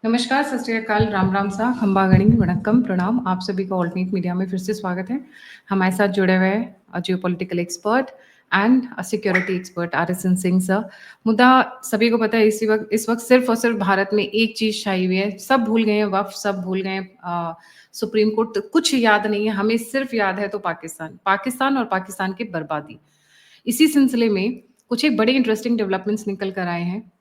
नमस्कार, सत श्री अकाल, राम राम सा, खंबा गणी, वणक्कम, प्रणाम। आप सभी का ऑल्टरनेट मीडिया में फिर से स्वागत है। हमारे साथ जुड़े हुए हैं जियो political expert and security expert RSN Singh sir. मुद्दा सभी को पता है, इस वक्त सिर्फ और सिर्फ भारत में एक चीज छाई हुई है। सब भूल गए हैं वक्फ, सब भूल गए हैं सुप्रीम कोर्ट, तो कुछ याद नहीं है। हमें सिर्फ याद है तो पाकिस्तान और पाकिस्तान की बर्बादी। इसी सिलसिले में कुछ एक बड़े इंटरेस्टिंग डेवलपमेंट्स निकल कर आए हैं।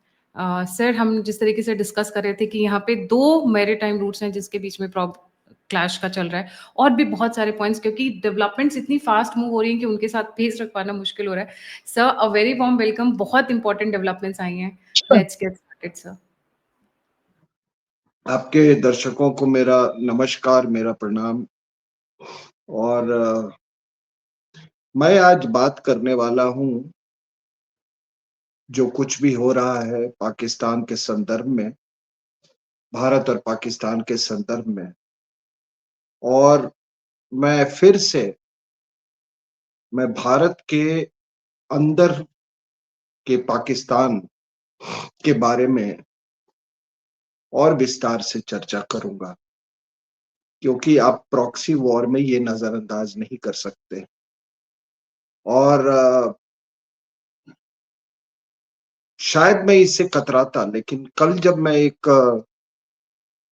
सर, हम जिस तरीके से डिस्कस कर रहे थे कि यहाँ पे 2 मैरीटाइम रूट्स हैं जिसके बीच में क्लैश का चल रहा है, और भी बहुत सारे पॉइंट्स, क्योंकि डेवलपमेंट्स इतनी फास्ट मूव हो रही हैं कि उनके साथ पेस रख पाना मुश्किल हो रहा है। Sir, a very warm welcome. बहुत इंपॉर्टेंट डेवलपमेंट्स आई हैं। Let's get started sir. आपके दर्शकों को मेरा नमस्कार, मेरा प्रणाम। और मैं आज बात करने वाला हूं जो कुछ भी हो रहा है पाकिस्तान के संदर्भ में, भारत और पाकिस्तान के संदर्भ में। और मैं फिर से मैं भारत के अंदर के पाकिस्तान के बारे में और विस्तार से चर्चा करूंगा, क्योंकि आप प्रॉक्सी वॉर में ये नजरअंदाज नहीं कर सकते। और शायद मैं इससे कतराता, लेकिन कल जब मैं एक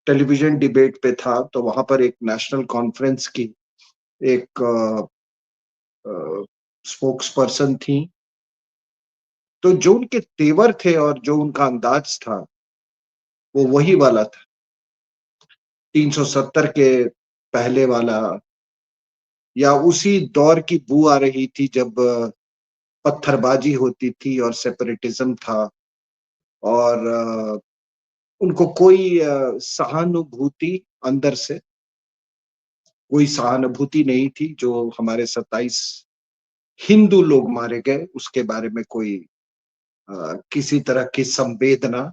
टेलीविजन डिबेट पे था तो वहां पर एक नेशनल कॉन्फ्रेंस की एक स्पोक्स पर्सन थी। तो जो उनके तेवर थे और जो उनका अंदाज था वो वही वाला था, 370 के पहले वाला, या उसी दौर की बू आ रही थी जब पत्थरबाजी होती थी और सेपरेटिज्म था। और उनको कोई सहानुभूति, अंदर से कोई सहानुभूति नहीं थी। जो हमारे 27 हिंदू लोग मारे गए उसके बारे में कोई किसी तरह की संवेदना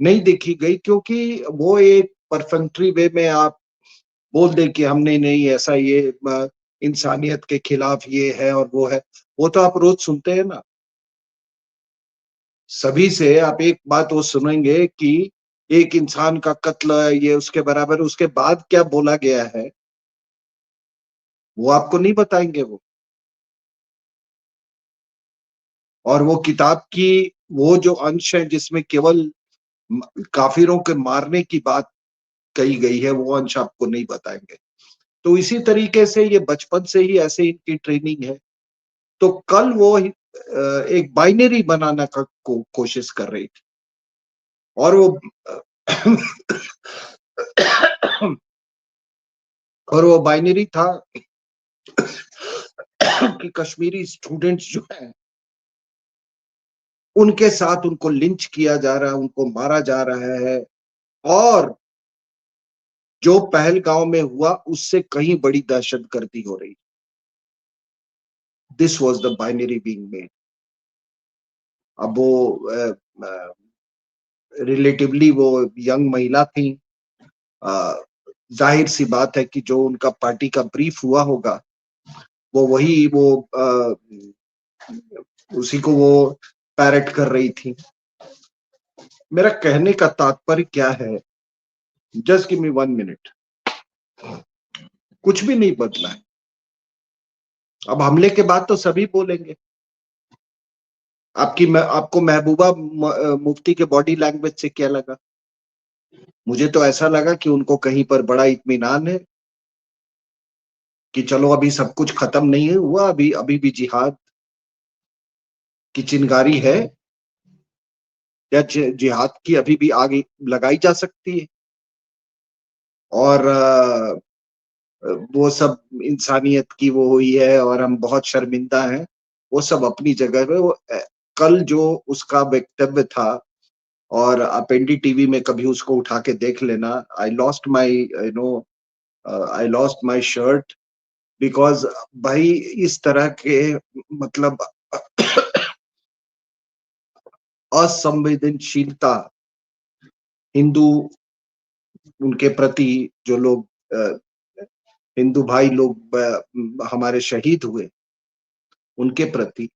नहीं देखी गई, क्योंकि वो एक परफेक्टरी वे में आप बोल दे कि हमने नहीं ऐसा, ये इंसानियत के खिलाफ ये है और वो है। वो तो आप रोज सुनते हैं ना, सभी से आप एक बात वो सुनेंगे कि एक इंसान का कत्ल है, ये उसके बराबर। उसके बाद क्या बोला गया है वो आपको नहीं बताएंगे वो। और वो किताब की वो जो अंश है जिसमें केवल काफिरों के मारने की बात कही गई है, वो अंश आपको नहीं बताएंगे। तो इसी तरीके से ये बचपन से ही ऐसे इनकी ट्रेनिंग है। तो कल वो एक बाइनरी बनाना का कोशिश कर रही थी। और वो और वो बाइनरी था कि कश्मीरी स्टूडेंट्स जो हैं उनके साथ उनको लिंच किया जा रहा है, उनको मारा जा रहा है। और जो पहलगांव में हुआ उससे कहीं बड़ी दहशतगर्दी हो रही। This was the binary being made. अब वो रिलेटिवली वो यंग महिला थी। जाहिर सी बात है कि जो उनका पार्टी का ब्रीफ हुआ होगा वो वही वो उसी को वो पैरेट कर रही थी। मेरा कहने का तात्पर्य क्या है, जस्ट गिव मी 1 मिनट। कुछ भी नहीं बदला है। अब हमले के बाद तो सभी बोलेंगे। आपको महबूबा मुफ्ती के बॉडी लैंग्वेज से क्या लगा? मुझे तो ऐसा लगा कि उनको कहीं पर बड़ा इत्मीनान है कि चलो अभी सब कुछ खत्म नहीं हुआ, अभी अभी भी जिहाद की चिंगारी है, या जिहाद की अभी भी आग लगाई जा सकती है। और वो सब इंसानियत की वो हुई है और हम बहुत शर्मिंदा हैं, वो सब अपनी जगह पे। वो कल जो उसका वक्तव्य था, और आप एनडीटीवी में कभी उसको उठा के देख लेना। I lost my shirt, because भाई इस तरह के मतलब असंवेदनशीलता हिंदू, उनके प्रति जो लोग हिंदू भाई लोग हमारे शहीद हुए उनके प्रति,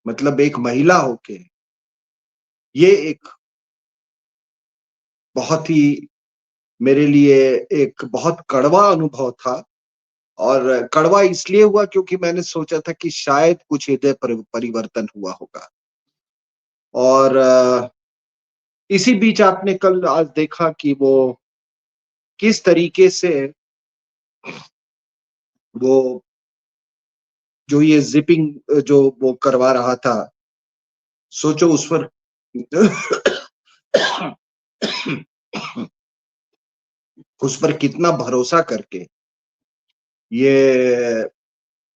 मतलब एक महिला होके ये एक बहुत ही मेरे लिए एक बहुत कड़वा अनुभव था। और कड़वा इसलिए हुआ क्योंकि मैंने सोचा था कि शायद कुछ हृदय परिवर्तन हुआ होगा। और इसी बीच आपने कल आज देखा कि वो किस तरीके से वो जो ये जिपिंग जो वो करवा रहा था, सोचो उस पर उस पर कितना भरोसा करके ये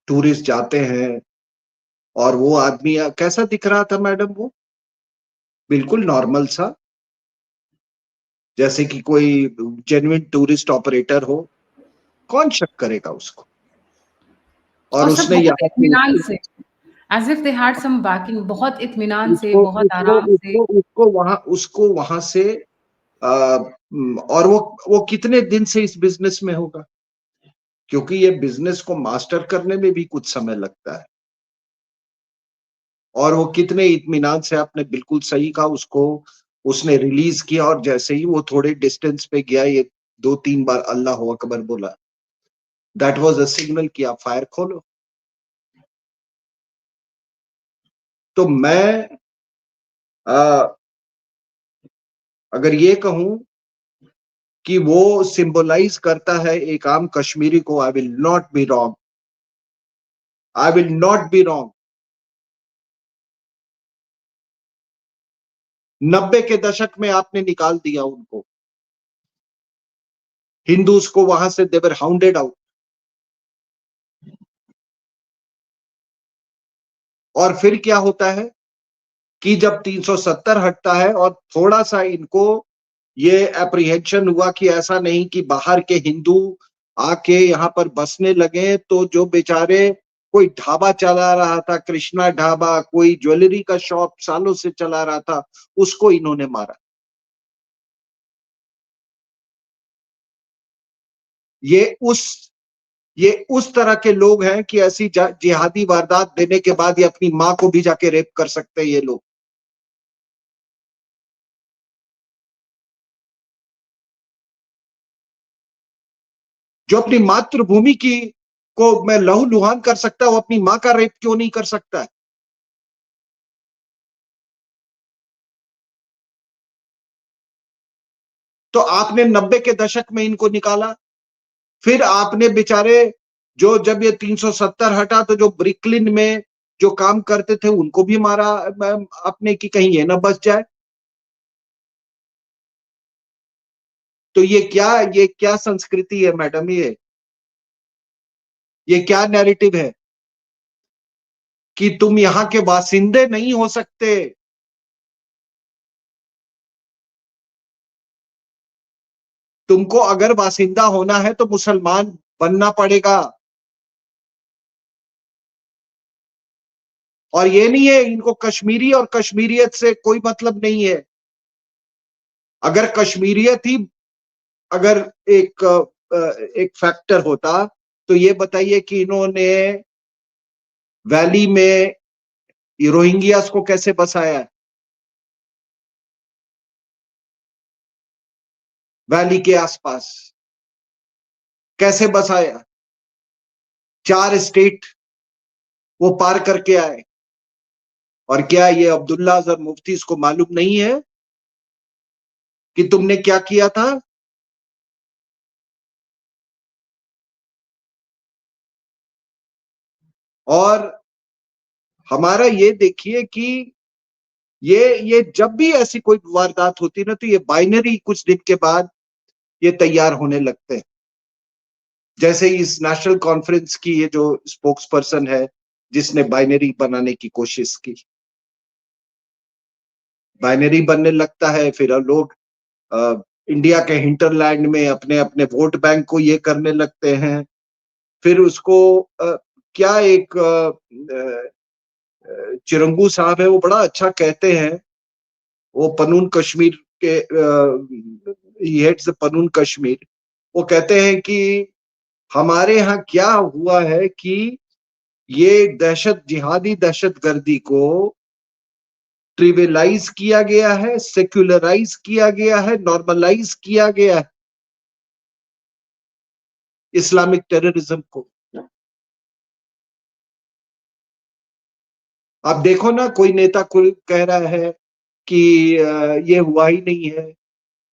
टूरिस्ट जाते हैं। और वो आदमी कैसा दिख रहा था मैडम? वो बिल्कुल नॉर्मल सा, जैसे कि कोई जेन्युइन टूरिस्ट ऑपरेटर हो। कौन शक करेगा उसको? और और सब उसने बहुत यहाँ पे इत्मीनान से, as if they had some backing, बहुत इत्मीनान से, उसको बहुत उसको आराम से। उसको उसको वहां से और वो कितने दिन से इस बिजनेस में होगा? क्योंकि ये बिजनेस को मास्टर करने में भी कुछ समय लगता है। और वो कितने इत्मीनान से, आपने बिल्कुल सही कहा, उसको उसने रिलीज किया। और जैसे ही वो थोड़े डिस्टेंस पे गया, ये 2-3 बार अल्लाह अकबर बोला, दैट वाज अ सिग्नल कि आप फायर खोलो। तो मैं अगर ये कहूं कि वो सिंबलाइज करता है एक आम कश्मीरी को, I will not be wrong, I will not be wrong. 90 के दशक में आपने निकाल दिया उनको, हिंदूज को वहां से, देवर हाउंडेड आउट। और फिर क्या होता है कि जब 370 हटता है और थोड़ा सा इनको ये अप्रीहेंशन हुआ कि ऐसा नहीं कि बाहर के हिंदू आके यहाँ पर बसने लगे, तो जो बेचारे कोई ढाबा चला रहा था, कृष्णा ढाबा, कोई ज्वेलरी का शॉप सालों से चला रहा था, उसको इन्होंने मारा। ये उस ये उस तरह के लोग हैं कि ऐसी जिहादी वारदात देने के बाद ये अपनी मां को भी जाके रेप कर सकते हैं ये लोग। जो अपनी मातृभूमि की को मैं लहूलुहान कर सकता है, वो अपनी मां का रेप क्यों नहीं कर सकता है? तो आपने 90 के दशक में इनको निकाला। फिर आपने बेचारे, जो जब ये 370 हटा तो जो ब्रिकलिन में जो काम करते थे उनको भी मारा आपने, कि कहीं ये ना बच जाए। तो ये क्या संस्कृति है मैडम? ये क्या नैरेटिव है कि तुम यहां के बासिंदे नहीं हो सकते? तुमको अगर बासिंदा होना है तो मुसलमान बनना पड़ेगा। और ये नहीं है, इनको कश्मीरी और कश्मीरियत से कोई मतलब नहीं है। अगर कश्मीरियत ही अगर एक एक फैक्टर होता, तो ये बताइए कि इन्होंने वैली में रोहिंग्यास को कैसे बसाया है? वैली के आसपास कैसे बसाया? 4 स्टेट वो पार करके आए। और क्या ये अब्दुल्ला अजहर मुफ्ती इसको मालूम नहीं है कि तुमने क्या किया था? और हमारा ये देखिए कि ये जब भी ऐसी कोई वारदात होती है ना, तो ये बाइनरी कुछ दिन के बाद ये तैयार होने लगते हैं। जैसे इस नेशनल कॉन्फ्रेंस की ये जो स्पोक्स पर्सन है, जिसने बाइनरी बनाने की कोशिश की, बाइनरी बनने लगता है। फिर लोग इंडिया के हिंटरलैंड में अपने अपने वोट बैंक को ये करने लगते हैं। फिर उसको क्या एक चिरंगू साहब है, वो बड़ा अच्छा कहते हैं। वो पनून कश्मीर के हेड्स पनून कश्मीर, वो कहते हैं कि हमारे यहाँ क्या हुआ है कि ये दहशत जिहादी दहशत गर्दी को ट्रिविलाइज किया गया है, सेक्युलराइज किया गया है, नॉर्मलाइज किया गया है इस्लामिक टेररिज्म को। आप देखो ना, कोई नेता कोई कह रहा है कि ये हुआ ही नहीं है,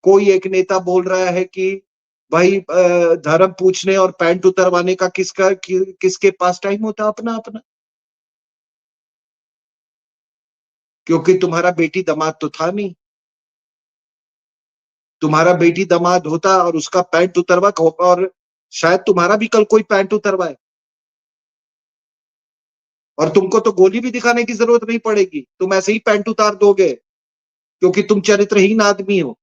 कोई एक नेता बोल रहा है कि भाई धर्म पूछने और पैंट उतरवाने का किसके पास टाइम होता अपना अपना, क्योंकि तुम्हारा बेटी दामाद तो था नहीं। तुम्हारा बेटी दामाद होता और उसका पैंट उतरवा, और शायद तुम्हारा भी कल कोई पैंट उतरवाए, और तुमको तो गोली भी दिखाने की जरूरत नहीं पड़ेगी, तुम ऐसे ही पैंट उतार दोगे क्योंकि तुम चरित्रहीन आदमी हो।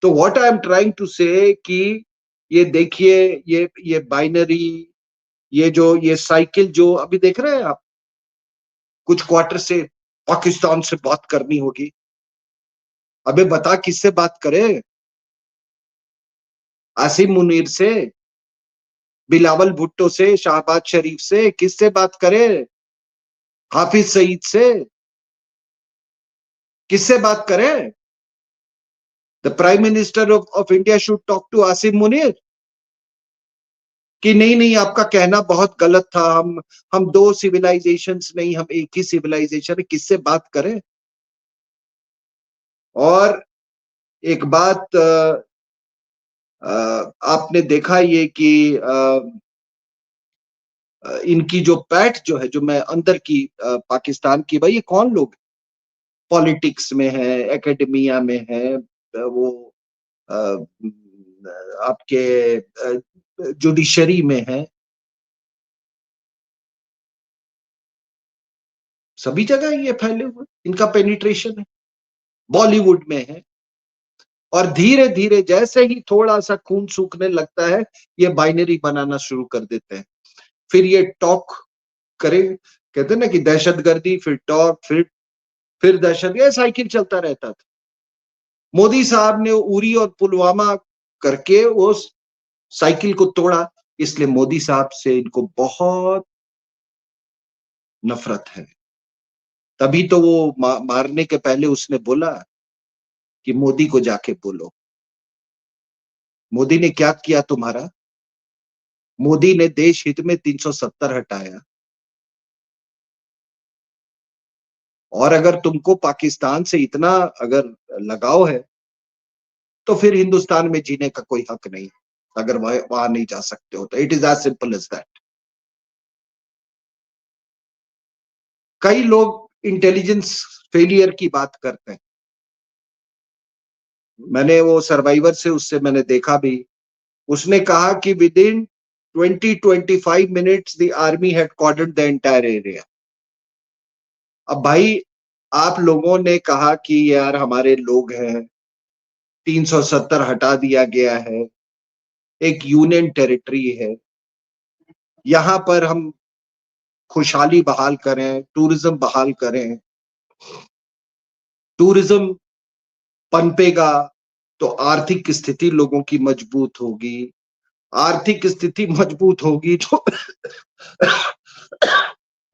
तो what I am trying to say कि ये देखिए, ये बाइनरी, ये साइकिल जो अभी देख रहे हैं आप, कुछ क्वार्टर से पाकिस्तान से बात करनी होगी। अबे बता किससे बात करे? आसिम मुनीर से, बिलावल भुट्टो से, शाहबाज शरीफ से, किससे बात करे? हाफिज सईद से, किससे बात करे? The prime minister of India should talk to Asim Munir कि नहीं नहीं, आपका कहना बहुत गलत था, हम दो सिविलाइजेशंस नहीं, हम एक ही सिविलाइजेशन है, किससे बात करें? और एक बात आपने देखा ये कि इनकी जो पैठ जो है, जो मैं अंदर की पाकिस्तान की, भाई ये कौन लोग पॉलिटिक्स में है, एकेडमिया में है, वो अ, आपके जुडिशरी में है, सभी जगह ये फैले हुए, इनका पेनिट्रेशन है, बॉलीवुड में है। और धीरे धीरे जैसे ही थोड़ा सा खून सूखने लगता है, ये बाइनरी बनाना शुरू कर देते हैं। फिर ये टॉक करें, कहते हैं ना कि दहशतगर्दी, फिर टॉक, फिर दहशत, ये साइकिल चलता रहता था। मोदी साहब ने उरी और पुलवामा करके उस साइकिल को तोड़ा, इसलिए मोदी साहब से इनको बहुत नफरत है। तभी तो वो मारने के पहले उसने बोला कि मोदी को जाके बोलो। मोदी ने क्या किया तुम्हारा? मोदी ने देश हित में 370 हटाया। और अगर तुमको पाकिस्तान से इतना अगर लगाव है, तो फिर हिंदुस्तान में जीने का कोई हक नहीं, अगर वहां नहीं जा सकते हो तो। It is as simple as that. कई लोग इंटेलिजेंस फेलियर की बात करते हैं। मैंने वो सर्वाइवर से उससे मैंने देखा भी, उसने कहा कि within 20-25 minutes the army had cordoned the entire area. अब भाई, आप लोगों ने कहा कि यार हमारे लोग हैं, 370 हटा दिया गया है, एक यूनियन टेरिटरी है, यहां पर हम खुशहाली बहाल करें, टूरिज्म बहाल करें, टूरिज्म पनपेगा तो आर्थिक स्थिति लोगों की मजबूत होगी, आर्थिक स्थिति मजबूत होगी तो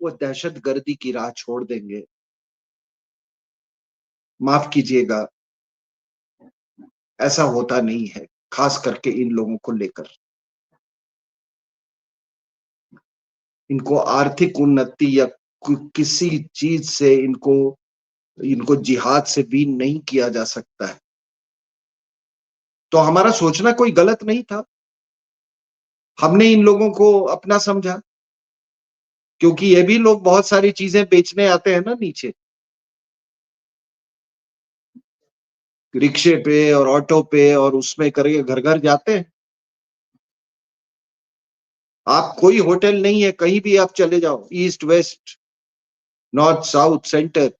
वो दहशतगर्दी की राह छोड़ देंगे। माफ कीजिएगा, ऐसा होता नहीं है, खास करके इन लोगों को लेकर। इनको आर्थिक उन्नति या किसी चीज से इनको इनको जिहाद से बीन नहीं किया जा सकता है। तो हमारा सोचना कोई गलत नहीं था, हमने इन लोगों को अपना समझा, क्योंकि ये भी लोग बहुत सारी चीजें बेचने आते हैं ना नीचे, रिक्शे पे और ऑटो पे, और उसमें करके घर घर जाते हैं। आप कोई होटल नहीं है, कहीं भी आप चले जाओ, east west north south centre,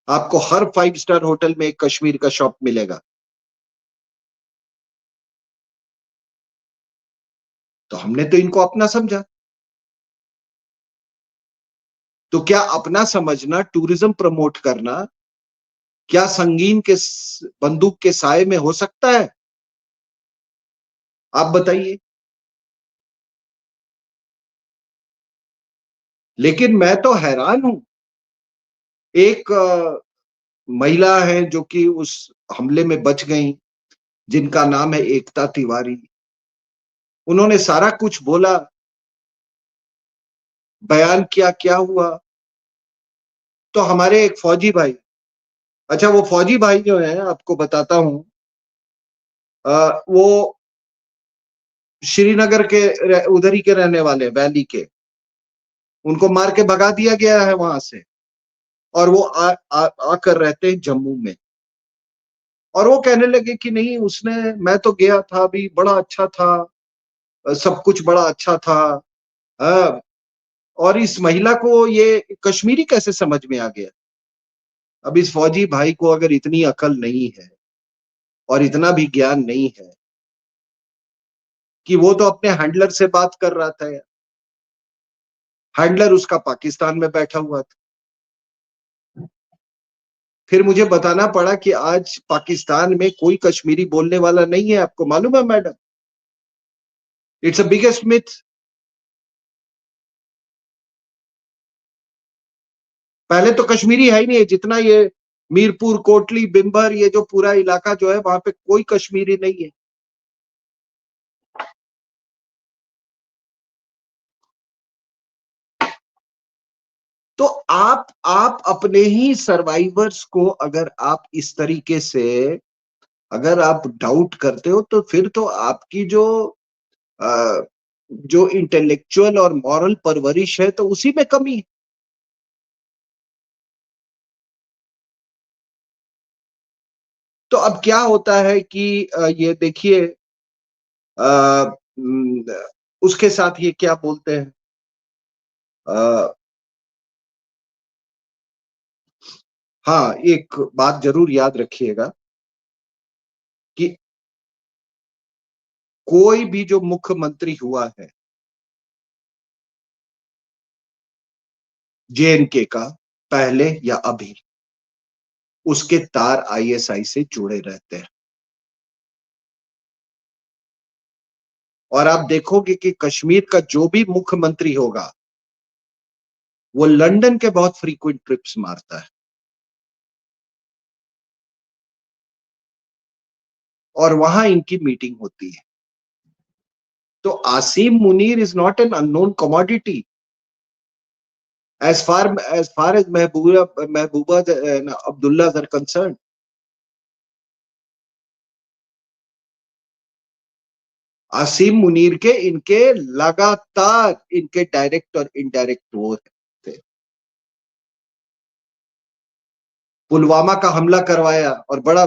आपको हर 5 स्टार होटल में एक कश्मीर का शॉप मिलेगा। तो हमने तो इनको अपना समझा। तो क्या अपना समझना, टूरिज्म प्रमोट करना, क्या संगीन के बंदूक के साए में हो सकता है? आप बताइए। लेकिन मैं तो हैरान हूं, एक महिला है जो कि उस हमले में बच गई, जिनका नाम है एकता तिवारी। उन्होंने सारा कुछ बोला, बयान किया, क्या हुआ। तो हमारे एक फौजी भाई, अच्छा वो फौजी भाई जो है आपको बताता हूं, वो श्रीनगर के उधर ही के रहने वाले, वैली के। उनको मार के भगा दिया गया है वहां से, और वो आकर रहते हैं जम्मू में। और वो कहने लगे कि नहीं, उसने, मैं तो गया था अभी, बड़ा अच्छा था, सब कुछ बड़ा अच्छा था। हाँ, और इस महिला को ये कश्मीरी कैसे समझ में आ गया। अब इस फौजी भाई को अगर इतनी अकल नहीं है और इतना भी ज्ञान नहीं है, कि वो तो अपने हैंडलर से बात कर रहा था यार। हैंडलर उसका पाकिस्तान में बैठा हुआ था। फिर मुझे बताना पड़ा कि आज पाकिस्तान में कोई कश्मीरी बोलने वाला नहीं है, आपको मालूम है madam? It's a biggest myth. पहले तो कश्मीरी है ही नहीं है, जितना ये मीरपुर, कोटली, बिम्बर, ये जो पूरा इलाका जो है, वहां पे कोई कश्मीरी नहीं है। तो आप अपने ही सर्वाइवर्स को अगर आप इस तरीके से, अगर आप डाउट करते हो, तो फिर तो आपकी अ, जो इंटेलेक्चुअल और मॉरल परवरिश है, तो उसी में कमी है। तो अब क्या होता है कि ये देखिए, अ, उसके साथ ये क्या बोलते हैं, अ, हाँ, एक बात जरूर याद रखिएगा कि कोई भी जो मुख्यमंत्री हुआ है जेएनके का, पहले या अभी, उसके तार आईएसआई से जुड़े रहते हैं। और आप देखोगे कि कश्मीर का जो भी मुख्यमंत्री होगा, वो लंदन के बहुत फ्रीक्वेंट ट्रिप्स मारता है, और वहां इनकी मीटिंग होती है। तो Asim Munir is not an unknown commodity, as far as Mehbooba Abdullah are concerned. Asim Munir के, इनके लगातार इनके डायरेक्ट और इनडायरेक्ट वो थे। पुलवामा का हमला करवाया, और बड़ा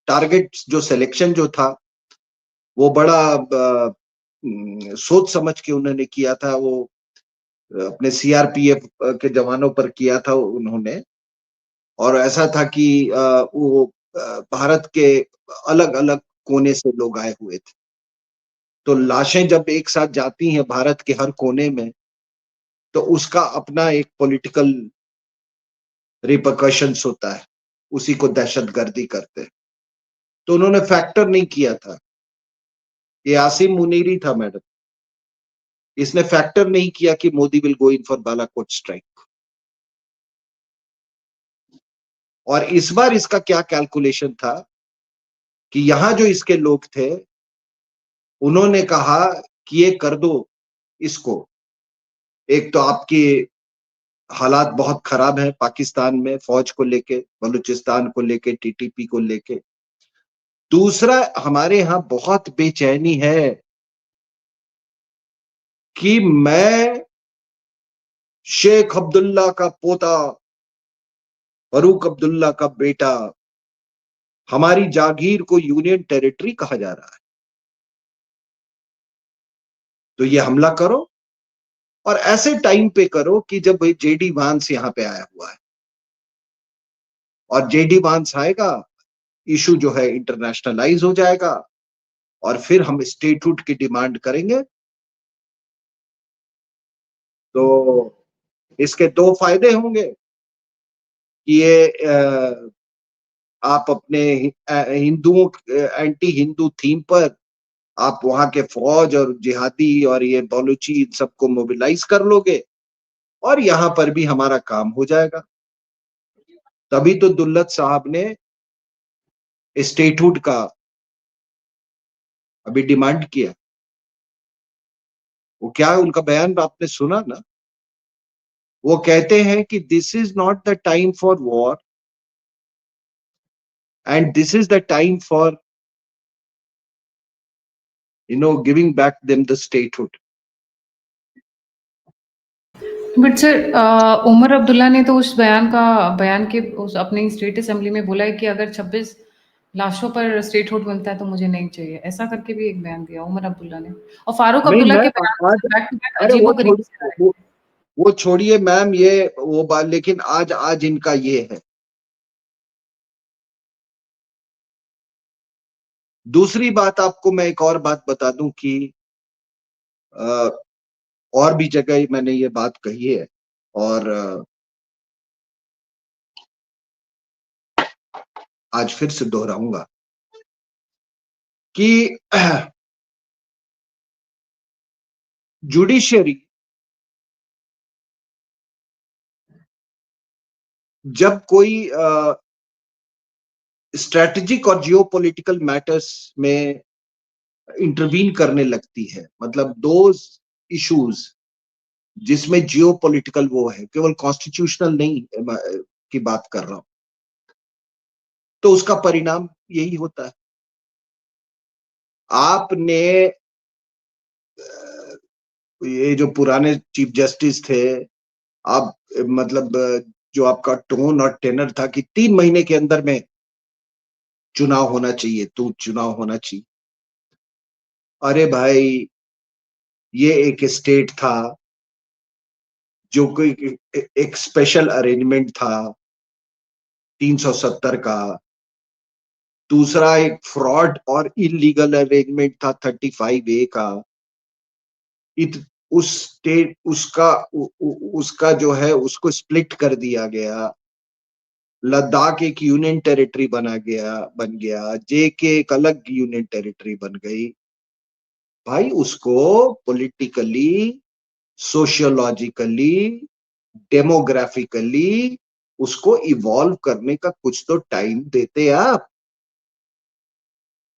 टारगेट जो सिलेक्शन जो था, वो बड़ा सोच समझ के उन्होंने किया था। वो अपने सीआरपीएफ के जवानों पर किया था उन्होंने। और ऐसा था कि वो भारत के अलग अलग कोने से लोग आए हुए थे। तो लाशें जब एक साथ जाती हैं भारत के हर कोने में, तो उसका अपना एक पॉलिटिकल रिपरकशंस होता है। उसी को दहशतगर्दी करते हैं। तो उन्होंने फैक्टर नहीं किया था। ये आसिम मुनीरी था मैडम, इसने फैक्टर नहीं किया कि Modi will go in for Balakot strike. और इस बार इसका क्या कैलकुलेशन था कि यहां जो इसके लोग थे, उन्होंने कहा कि ये कर दो इसको। एक तो आपकी हालात बहुत खराब है पाकिस्तान में, फौज को लेके, बलूचिस्तान को लेके, टीटीपी को लेके। दूसरा, हमारे यहां बहुत बेचैनी है कि मैं शेख अब्दुल्ला का पोता, फरूक अब्दुल्ला का बेटा, हमारी जागीर को यूनियन टेरिटरी कहा जा रहा है। तो ये हमला करो, और ऐसे टाइम पे करो कि जब जेडी वांस यहां पे आया हुआ है। और जेडी वांस आएगा, इशू जो है इंटरनेशनलाइज हो जाएगा, और फिर हम स्टेटहुड की डिमांड करेंगे। तो इसके दो फायदे होंगे कि ये आप अपने हिंदुओं, एंटी हिंदू थीम पर आप वहां के फौज और जिहादी और ये बलूची इन सबको मोबिलाइज कर लोगे। और यहां पर भी हमारा काम हो जाएगा। तभी तो दुल्लत साहब ने स्टेटहुड का अभी डिमांड किया। वो क्या है उनका बयान आपने सुना ना? वो कहते हैं कि this is not the time for war and this is the time for giving back them the statehood. But sir, Omar Abdullah ने तो उस बयान के उस अपने स्टेट असेंबली में बोला है कि अगर 26 लाशों पर स्टेटहुड बनता है तो मुझे नहीं चाहिए, ऐसा करके भी एक बयान दिया उमर अब्दुल्ला ने। और फारूक नहीं अब्दुल्ला मैं के बयान आज, से बैक टू बैक अरे अजीबोगरीब से आए। वो छोड़िए मैम, ये वो बात, लेकिन आज आज इनका ये है। दूसरी बात आपको मैं एक और बात बता दूं कि अ, और भी जगह मैंने ये बात कही है और आज फिर से दोहराऊंगा कि जुडिशरी जब कोई स्ट्रेटेजिक और जियो पॉलिटिकल मैटर्स में इंटरवीन करने लगती है, मतलब दो इश्यूज जिसमें जियो पॉलिटिकल वो है, केवल कॉन्स्टिट्यूशनल नहीं की बात कर रहा हूं, तो उसका परिणाम यही होता है। आपने ये जो पुराने चीफ जस्टिस थे, आप मतलब जो आपका टोन और टेनर था कि 3 महीने के अंदर में चुनाव होना चाहिए, तो चुनाव होना चाहिए। अरे भाई, ये एक स्टेट था जो कोई एक स्पेशल अरेंजमेंट था 370 का। दूसरा एक फ्रॉड और इलीगल अरेंजमेंट था 35A का। इत उस स्टेट उसका जो है उसको स्प्लिट कर दिया गया। लद्दाख एक यूनियन टेरिटरी बन गया, जेके एक अलग यूनियन टेरिटरी बन गई। भाई उसको पॉलिटिकली, सोशियोलॉजिकली, डेमोग्राफिकली उसको इवॉल्व करने का कुछ तो टाइम देते आप।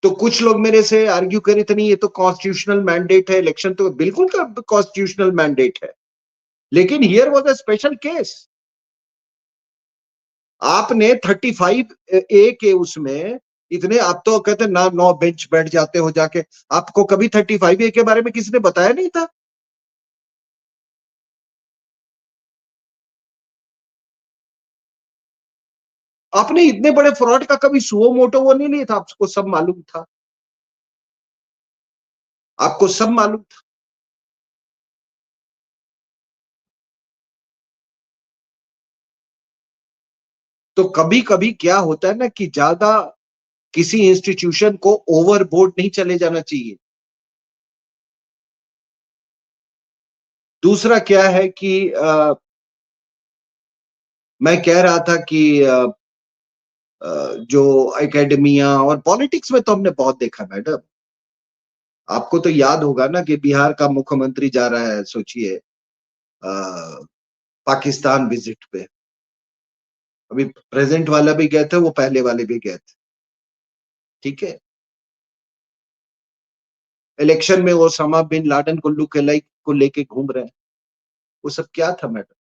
तो कुछ लोग मेरे से आर्ग्यू करे थे, नहीं ये तो कॉन्स्टिट्यूशनल मैंडेट है, इलेक्शन तो बिल्कुल का कॉन्स्टिट्यूशनल मैंडेट है, लेकिन here was a special case. आपने 35A के उसमें इतने, आप तो कहते ना 9 बेंच बैठ जाते हो जाके, आपको कभी 35A के बारे में किसी ने बताया नहीं था? आपने इतने बड़े फ्रॉड का कभी सुओ मोटो वो नहीं लिया था? आपको सब मालूम था, आपको सब मालूम था। तो कभी कभी क्या होता है ना कि ज्यादा किसी इंस्टीट्यूशन को ओवरबोर्ड नहीं चले जाना चाहिए। दूसरा क्या है कि मैं कह रहा था कि जो एकेडमिया और पॉलिटिक्स में तो हमने बहुत देखा मैडम। आपको तो याद होगा ना कि बिहार का मुख्यमंत्री जा रहा है, सोचिए, पाकिस्तान विजिट पे। अभी प्रेजेंट वाला भी गए थे, वो पहले वाले भी गए थे, ठीक है। इलेक्शन में ओसामा बिन लादेन को लुक अलाइक को लेके घूम रहे हैं। वो सब क्या था मैडम?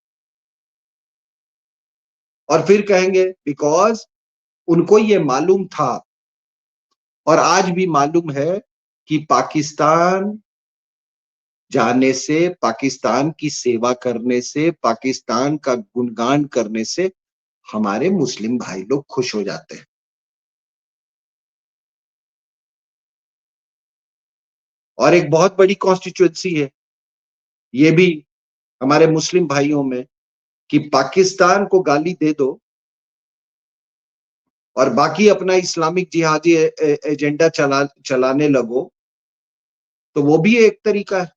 और फिर कहेंगे बिकॉज उनको ये मालूम था और आज भी मालूम है कि पाकिस्तान जाने से, पाकिस्तान की सेवा करने से, पाकिस्तान का गुणगान करने से हमारे मुस्लिम भाई लोग खुश हो जाते हैं। और एक बहुत बड़ी कॉन्स्टिट्यूएंसी है ये भी हमारे मुस्लिम भाइयों में, कि पाकिस्तान को गाली दे दो और बाकी अपना इस्लामिक जिहादी एजेंडा चलाने लगो, तो वो भी एक तरीका है।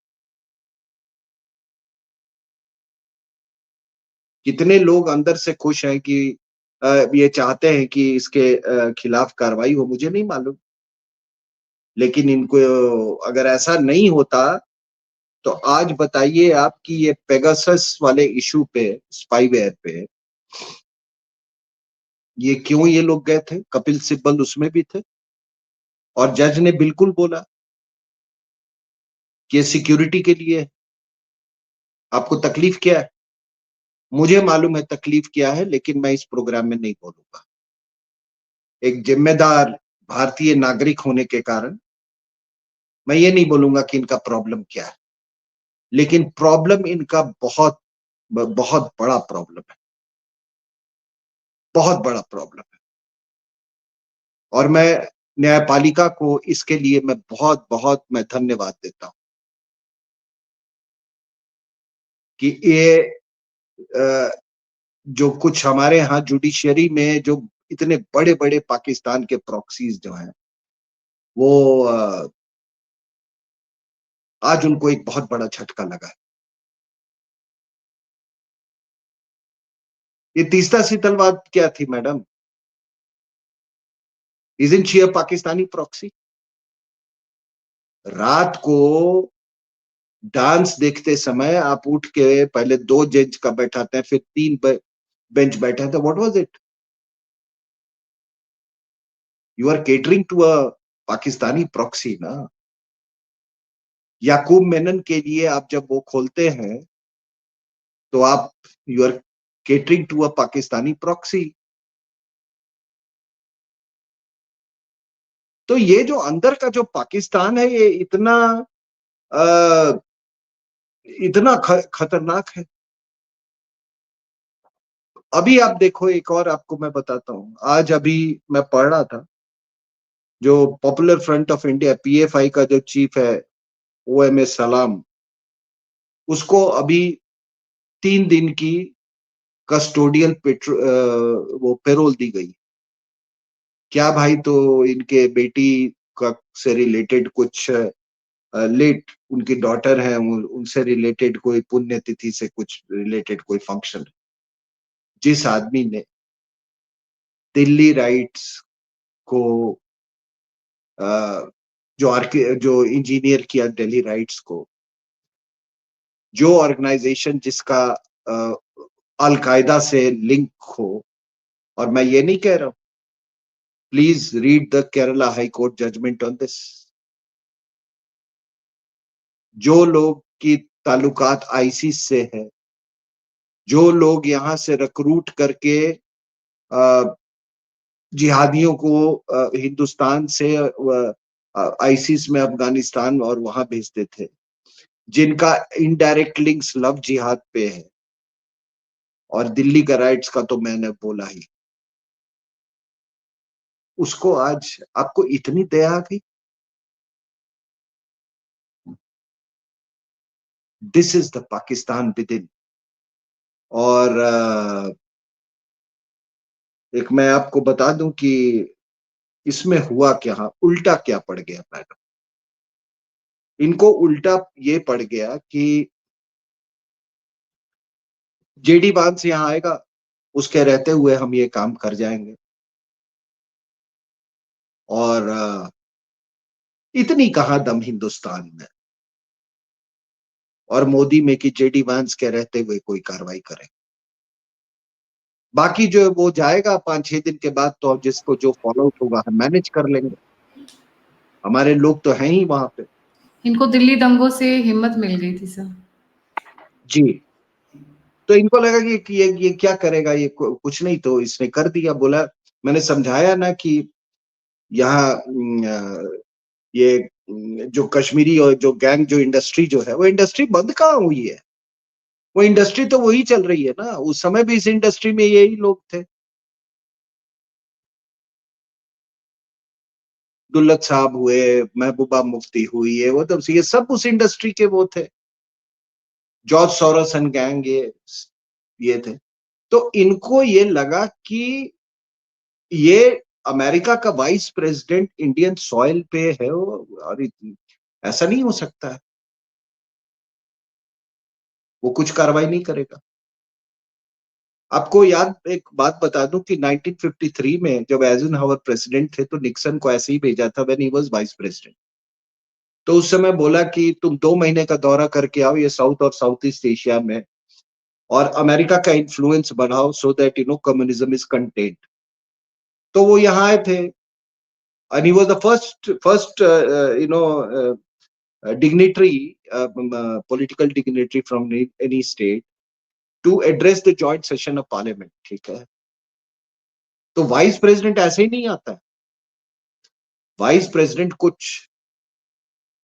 कितने लोग अंदर से खुश हैं कि ये चाहते हैं कि इसके खिलाफ कार्रवाई हो, मुझे नहीं मालूम। लेकिन इनको अगर ऐसा नहीं होता तो आज बताइए आप कि ये पेगासस वाले इशू पे, स्पाईवेयर पे, ये क्यों ये लोग गए थे? कपिल सिब्बल उसमें भी थे और जज ने बिल्कुल बोला कि ये सिक्योरिटी के लिए है। आपको तकलीफ क्या है? मुझे मालूम है तकलीफ क्या है, लेकिन मैं इस प्रोग्राम में नहीं बोलूंगा। एक जिम्मेदार भारतीय नागरिक होने के कारण मैं ये नहीं बोलूंगा कि इनका प्रॉब्लम क्या है, लेकिन प्रॉब्लम इनका बहुत बहुत बड़ा प्रॉब्लम है, बहुत बड़ा प्रॉब्लम है। और मैं न्यायपालिका को इसके लिए मैं बहुत बहुत मैं धन्यवाद देता हूं कि ये जो कुछ हमारे यहाँ जुडिशियरी में जो इतने बड़े बड़े पाकिस्तान के प्रॉक्सीज जो हैं, वो आज उनको एक बहुत बड़ा झटका लगा है। ये तीस्ता सीतलवाद क्या थी madam? Isn't she a Pakistani proxy? रात को डांस देखते समय आप उठ के पहले 2 जज का बैठाते हैं, फिर 3 बेंच बैठाते हैं। What was it? You are catering to a Pakistani proxy ना। याकूब मेनन के लिए आप जब वो खोलते हैं तो आप you are catering to a Pakistani proxy. तो ये जो अंदर का जो पाकिस्तान है, ये इतना अ, इतना खतरनाक है। अभी आप देखो, एक और आपको मैं बताता हूं। आज अभी मैं पढ़ रहा था, जो popular front of India PFI का जो चीफ है ओएमएस सलाम, उसको अभी 3 दिन की कस्टोडियल वो पेरोल दी गई। क्या भाई? तो इनके बेटी का से रिलेटेड कुछ लेट उनकी डॉटर है, उनसे रिलेटेड कोई पुण्यतिथि से कुछ रिलेटेड कोई फंक्शन। जिस आदमी ने दिल्ली राइट्स को जो इंजीनियर किया दिल्ली राइट्स को, जो ऑर्गेनाइजेशन जिसका अलकायदा से लिंक हो, और मैं ये नहीं कह रहा हूं, please read the Kerala high court judgment on this. जो लोग की ताल्लुकात आईसिस से है, जो लोग यहां से रिक्रूट करके जिहादियों को हिंदुस्तान से आईसिस में अफगानिस्तान और वहां भेजते थे, जिनका इनडायरेक्ट लिंक्स लव जिहाद पे है, और दिल्ली का राइट्स का तो मैंने बोला ही, उसको आज आपको इतनी दया आ गई? This is the Pakistan with in. और एक मैं आपको बता दूं कि इसमें हुआ क्या, उल्टा क्या पड़ गया मैडम। इनको उल्टा ये पड़ गया कि जेडी वांस यहाँ आएगा, उसके रहते हुए हम ये काम कर जाएंगे। और इतनी कहां दम हिंदुस्तान में और मोदी में कि जेडी वांस के रहते हुए कोई कार्रवाई करे। बाकी जो वो जाएगा 5-6 दिन के बाद, तो अब जिसको जो फॉलो आउट होगा हम मैनेज कर लेंगे। हमारे लोग तो हैं ही वहां पे। इनको दिल्ली दंगों से हिम्मत मिल गई थी सर। जी। तो इनको लगा कि ये क्या करेगा, ये कुछ नहीं, तो इसने कर दिया। बोला, मैंने समझाया ना कि यहाँ ये जो कश्मीरी और जो गैंग जो इंडस्ट्री जो है, वो इंडस्ट्री बंद कहाँ हुई है? वो इंडस्ट्री तो वही चल रही है ना। उस समय भी इस इंडस्ट्री में यही लोग थे। दुल्लत साहब हुए, महबूबा मुफ्ती हुई है, वो तो ये सब उस इंडस्ट्री के वो थे। जॉर्ज सोरोस एंड गैंग, ये थे। तो इनको ये लगा कि ये अमेरिका का वाइस प्रेसिडेंट इंडियन सॉइल पे है, और ऐसा नहीं हो सकता है, वो कुछ कार्रवाई नहीं करेगा। आपको याद, एक बात बता दूं कि 1953 में जब एइजनहावर प्रेसिडेंट थे, तो निक्सन को ऐसे ही भेजा था when he was vice president. तो उस समय बोला कि तुम 2 महीने का दौरा करके आओ ये साउथ और साउथ ईस्ट एशिया में, और अमेरिका का इन्फ्लुएंस बढ़ाओ so that communism is contained. तो वो यहाँ आए थे, and he was the first dignitary, political dignitary from any state to address the joint session of parliament। ठीक है, तो वाइस प्रेसिडेंट ऐसे ही नहीं आता है। वाइस प्रेसिडेंट कुछ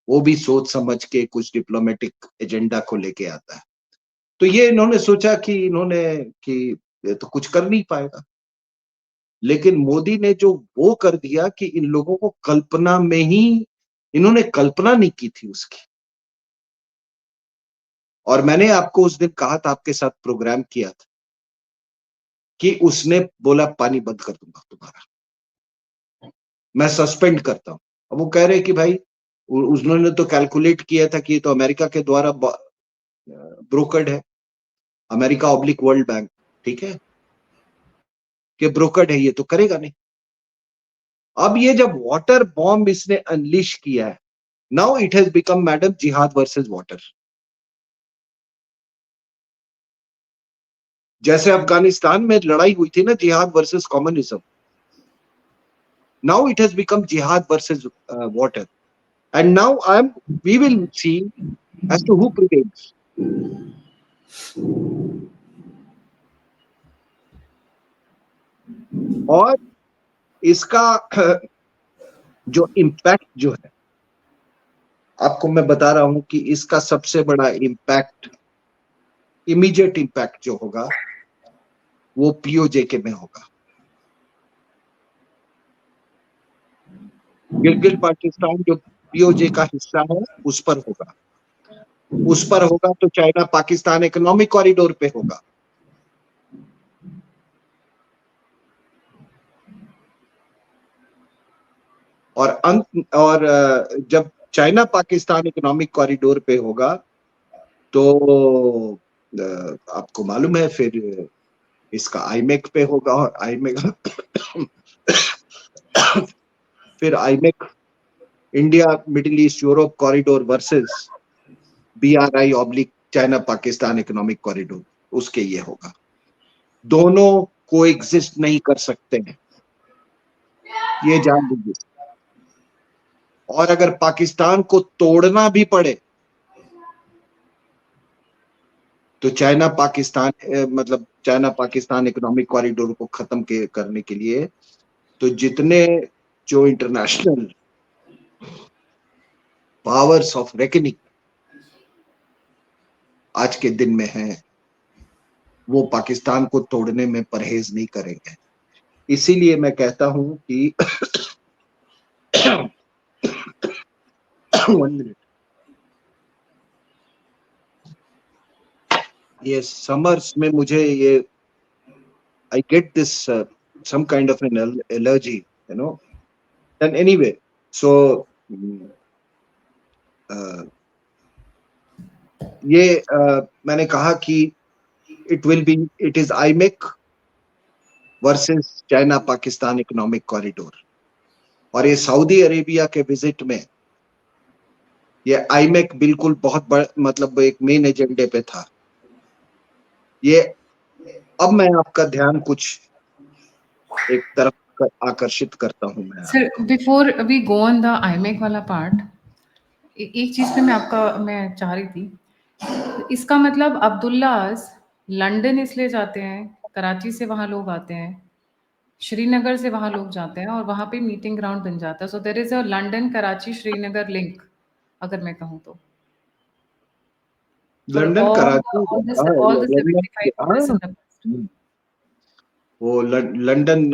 वो भी सोच समझ के कुछ डिप्लोमेटिक एजेंडा को लेके आता है। तो ये इन्होंने सोचा कि ये तो कुछ कर नहीं पाएगा, लेकिन मोदी ने जो वो कर दिया कि इन लोगों को कल्पना में ही, इन्होंने कल्पना नहीं की थी उसकी। और मैंने आपको उस दिन कहा था, आपके साथ प्रोग्राम किया था, कि उसने बोला पानी बंद कर दूंगा तुम्हारा, मैं सस्पेंड करता हूं। अब वो कह रहे कि भाई उन्होंने तो कैलकुलेट किया था कि ये तो अमेरिका के द्वारा ब्रोकर्ड है, अमेरिका ऑब्लिक वर्ल्ड बैंक, ठीक है, कि ब्रोकर्ड है, ये तो करेगा नहीं। अब ये जब वाटर बॉम्ब इसने अनलिश किया है, now it has become madam जिहाद वर्सेस वाटर। जैसे अफगानिस्तान में लड़ाई हुई थी ना, जिहाद versus communism, now it has become jihad versus water, and now we will see as to who prevails। और इसका जो इम्पैक्ट जो है, आपको मैं बता रहा हूं कि इसका सबसे बड़ा इम्पैक्ट, इमीडिएट इम्पैक्ट जो होगा वो पीओजेके में होगा। गिलगित पाकिस्तान जो पीओजे का हिस्सा है उस पर होगा, तो चाइना पाकिस्तान इकोनॉमिक कॉरिडोर पे होगा। और जब चाइना पाकिस्तान इकोनॉमिक कॉरिडोर पे होगा तो आपको मालूम है फिर इसका आईमेक पे होगा, और आईमेक फिर IMEC India middle east Europe corridor versus BRI oblique China Pakistan economic corridor, उसके ये होगा। दोनों को एग्जिस्ट नहीं कर सकते हैं, ये जान लीजिए। और अगर पाकिस्तान को तोड़ना भी पड़े तो चाइना पाकिस्तान इकोनॉमिक कॉरिडोर को खत्म करने के लिए तो जितने जो इंटरनेशनल पावर्स ऑफ रेकनिंग आज के दिन में हैं, वो पाकिस्तान को तोड़ने में परहेज नहीं करेंगे। इसीलिए मैं कहता हूं कि 1 मिनट, ये समर्स में मुझे ये I get this some kind of an allergy, and anyway, so ये मैंने कहा कि it is IMEC versus China Pakistan economic corridor. और ये सऊदी अरेबिया के विजिट में ये आईमेक बिल्कुल बहुत बड़ा, मतलब एक मेन एजेंडे पे था ये। अब मैं आपका ध्यान कुछ एक तरफ आकर्षित करता हूं मैं। Sir, before we go on the IMEC वाला पार्ट, एक चीज पे मैं चाह रही थी, इसका मतलब अब्दुल्लास लंदन इसलिए जाते हैं, कराची से वहां लोग आते हैं, श्रीनगर से वहां लोग जाते हैं, और वहां पे मीटिंग ग्राउंड बन जाता है। So there is a London Karachi Srinagar link, अगर मैं कहूँ तो London Karachi, all the 75 years in the past। वो लंदन,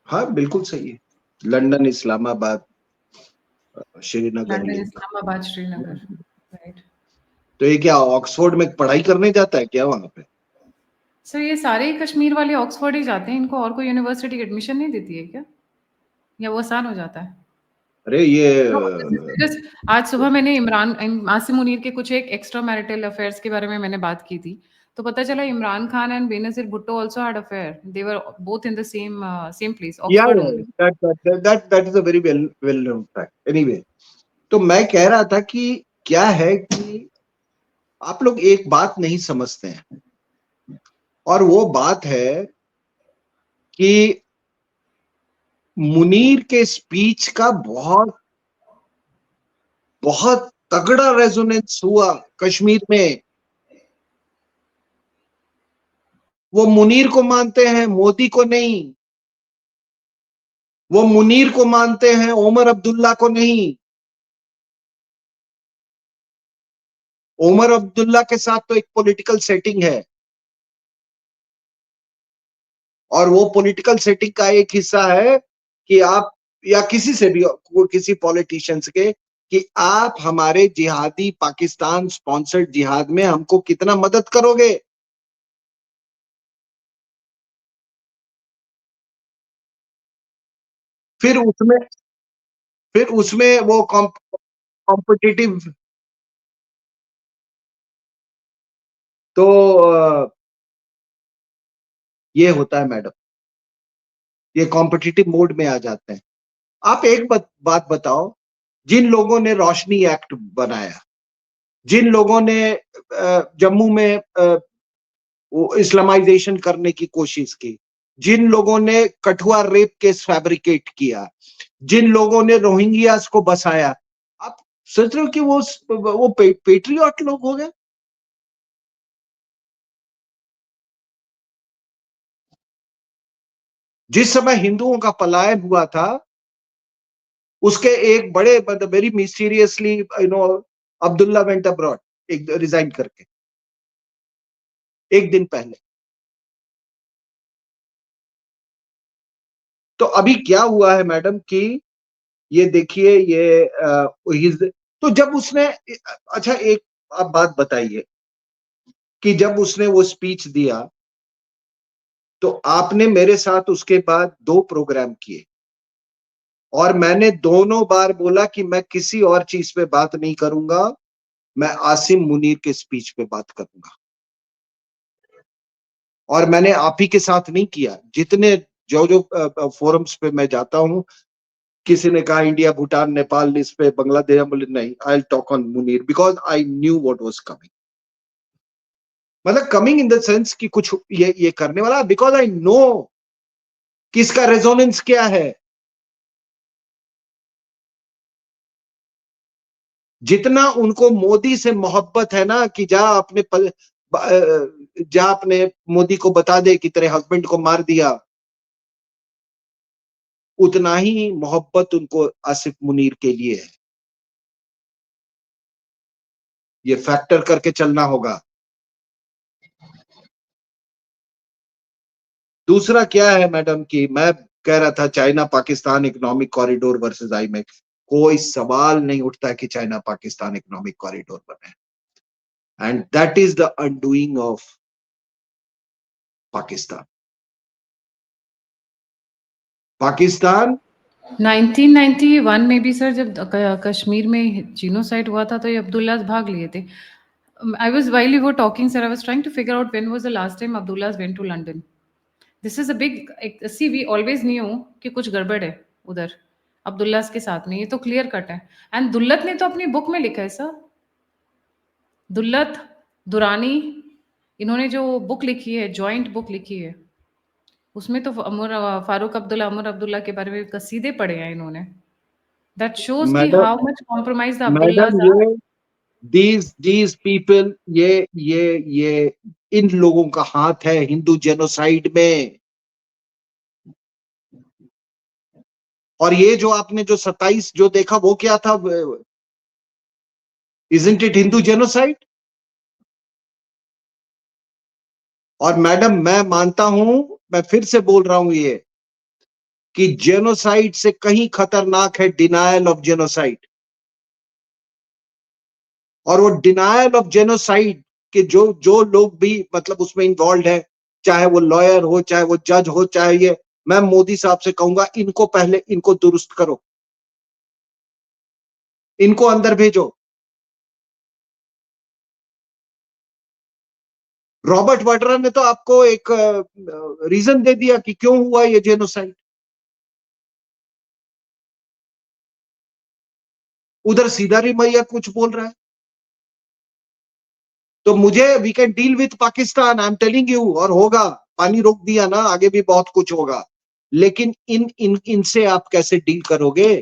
हाँ बिल्कुल सही है, London Islamabad Srinagar London link. Islamabad Srinagar, right. तो ये क्या ऑक्सफोर्ड में पढ़ाई करने जाता है क्या वहां पे? सर, ये सारे कश्मीर वाले ऑक्सफोर्ड ही जाते हैं, इनको और कोई यूनिवर्सिटी एडमिशन नहीं देती है क्या, या वो आसान हो जाता है? अरे ये आज सुबह मैंने इमरान आसिम मुनीर के कुछ एक एक्स्ट्रा मैरिटल अफेयर्स के बारे में मैंने बात की थी, तो पता चला Imran Khan and Benazir Bhutto also had affair, they were both in the same place, yeah, Oxford only. that is a very well known fact anyway। तो मैं कह रहा था कि क्या है कि आप लोग एक बात नहीं समझते हैं, और वो बात है कि मुनीर के स्पीच का बहुत बहुत तगड़ा रेजोनेंस हुआ कश्मीर में। वो मुनीर को मानते हैं, मोदी को नहीं। वो मुनीर को मानते हैं, ओमर अब्दुल्ला को नहीं। ओमर अब्दुल्ला के साथ तो एक पॉलिटिकल सेटिंग है, और वो पॉलिटिकल सेटिंग का एक हिस्सा है कि आप, या किसी से भी, किसी पॉलिटिशियंस के, कि आप हमारे जिहादी, पाकिस्तान स्पॉन्सर्ड जिहाद में हमको कितना मदद करोगे। फिर उसमें फिर उसमें वो कॉम्पिटिटिव, तो ये होता है मैडम, ये कॉम्पिटिटिव मोड में आ जाते हैं। आप एक बात बताओ, जिन लोगों ने रोशनी एक्ट बनाया, जिन लोगों ने जम्मू में वो इस्लामाइजेशन करने की कोशिश की, जिन लोगों ने कठुआ रेप केस फैब्रिकेट किया, जिन लोगों ने रोहिंग्यास को बसाया, आप सोच रहे हो कि वो पेट्रियट लोग हो गए? जिस समय हिंदुओं का पलायन हुआ था, उसके एक बड़े, मतलब very mysteriously, Abdullah went abroad, एक रिजाइन करके एक दिन पहले। तो अभी क्या हुआ है मैडम कि ये देखिए, ये तो जब उसने, अच्छा एक आप बात बताइए कि जब उसने वो स्पीच दिया, तो आपने मेरे साथ उसके बाद 2 प्रोग्राम किए, और मैंने दोनों बार बोला कि मैं किसी और चीज पे बात नहीं करूंगा, मैं आसिम मुनीर के स्पीच पे बात करूंगा। और मैंने आप ही के साथ नहीं किया, जितने जो जो फोरम्स पे मैं जाता हूं, किसी ने कहा इंडिया, भूटान, नेपाल इस पे, बांग्लादेश, बोले नहीं, I talk on Munir because I knew what was coming. मतलब कमिंग इन द सेंस कि कुछ ये करने वाला, बिकॉज आई नो कि इसका रेजोनेंस क्या है। जितना उनको मोदी से मोहब्बत है ना, कि जा अपने मोदी को बता दे कि तेरे हस्बैंड को मार दिया, उतना ही मोहब्बत उनको आसिफ मुनीर के लिए है। ये फैक्टर करके चलना होगा। दूसरा क्या है मैडम कि मैं कह रहा था, China Pakistan economic corridor versus IMEC, कोई सवाल नहीं उठता है कि चाइना पाकिस्तान इकोनॉमिक कॉरिडोर बने, and that is the undoing of Pakistan. Pakistan 1991 में भी सर, जब कश्मीर में जीनोसाइड हुआ था, तो ये अब्दुल्लास भाग लिए थे। I was while you were talking sir, I was trying to figure out when was the last time Abdullahs went to London. This is a big C, we always knew कि कुछ गड़बड़ है उधर अब्दुल्लास के साथ में, ये तो क्लियर कट है। एंड दुल्लत ने तो अपनी बुक में लिखा है सर, दुल्लत दुरानी, इन्होंने जो बुक लिखी है, जॉइंट बुक लिखी है, उसमें तो फारूक अब्दुल्ला, अमर अब्दुल्ला के बारे में कसीदे पढ़े हैं इन्होंने। दैट शोज कि madam how much compromise the madam Abdullahs are. ये दीज पीपल, ये इन लोगों का हाथ है हिंदू जेनोसाइड में। और ये जो आपने जो 27 जो देखा, वो क्या था? Isn't it Hindu genocide? और मैडम मैं मानता हूं, मैं फिर से बोल रहा हूं ये, कि जेनोसाइड से कहीं खतरनाक है डिनायल ऑफ जेनोसाइड। और वो डिनायल ऑफ जेनोसाइड के जो जो लोग भी मतलब उसमें इन्वॉल्व है, चाहे वो लॉयर हो, चाहे वो जज हो, चाहे ये, मैं मोदी साहब से कहूंगा, इनको पहले इनको दुरुस्त करो, इनको अंदर भेजो। रॉबर्ट वाड्रा ने तो आपको एक रीजन दे दिया कि क्यों हुआ ये जेनोसाइड। उधर सिद्धारमैया कुछ बोल रहा है। तो मुझे we can deal with Pakistan, I am telling you, और होगा। पानी रोक दिया ना, आगे भी बहुत कुछ होगा। लेकिन इनसे आप कैसे डील करोगे?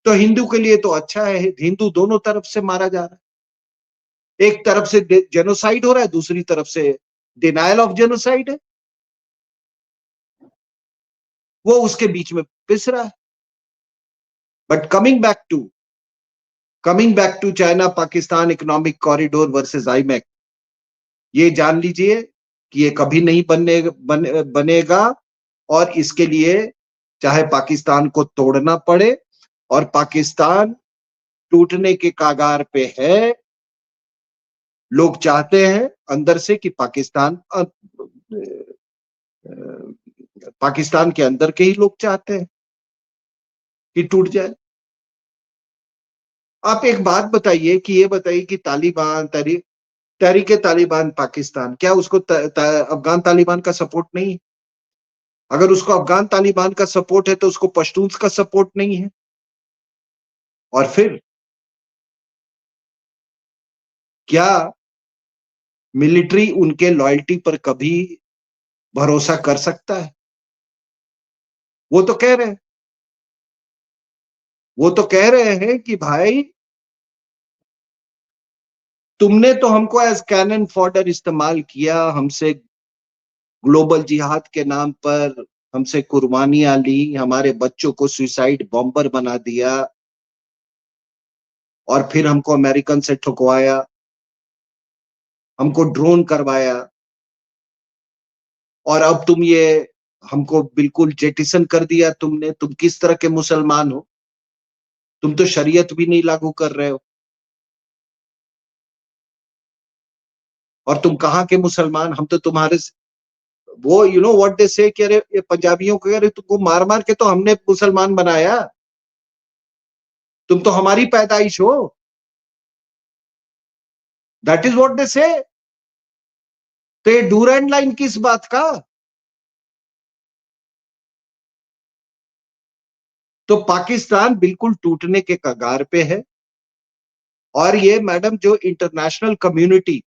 तो हिंदू के लिए तो अच्छा है, हिंदू दोनों तरफ से मारा जा रहा है। एक तरफ से जेनोसाइड हो रहा है, दूसरी तरफ से डिनायल ऑफ जेनोसाइड है। वो उसके बीच में पिस रहा है। But coming back to China Pakistan economic corridor versus IMEC, ये जान लीजिए कि ये कभी नहीं बनेगा। और इसके लिए चाहे पाकिस्तान को तोड़ना पड़े, और पाकिस्तान टूटने के कागार पे है। लोग चाहते हैं अंदर से कि पाकिस्तान के अंदर के ही लोग चाहते हैं कि टूट जाए। आप एक बात बताइए कि ये बताइए कि तालिबान तहरीके तालिबान पाकिस्तान, क्या उसको अफगान तालिबान का सपोर्ट नहीं है? अगर उसको अफगान तालिबान का सपोर्ट है तो उसको पश्तून्स का सपोर्ट नहीं है। और फिर क्या मिलिट्री उनके लॉयल्टी पर कभी भरोसा कर सकता है? वो तो कह रहे हैं वो तो कह रहे हैं कि भाई, तुमने तो हमको एज कैनन फॉडर इस्तेमाल किया, हमसे ग्लोबल जिहाद के नाम पर हमसे कुर्बानियां ली, हमारे बच्चों को सुसाइड बॉम्बर बना दिया, और फिर हमको अमेरिकन से ठुकवाया, हमको ड्रोन करवाया, और अब तुम ये हमको बिल्कुल जेटिसन कर दिया तुमने। तुम किस तरह के मुसलमान हो? तुम तो शरीयत भी नहीं लागू कर रहे हो। और तुम कहाँ के मुसलमान? हम तो तुम्हारे वो व्हाट दे से कि अरे ये पंजाबियों को, अरे तुमको मार मार के तो हमने मुसलमान बनाया, तुम तो हमारी पैदाइश हो। दैट इज व्हाट दे से। तो ये डूरेंट लाइन किस बात का? तो पाकिस्तान बिल्कुल टूटने के कगार पे है। और ये मैडम, जो इंटरनेशनल कम्युनिटी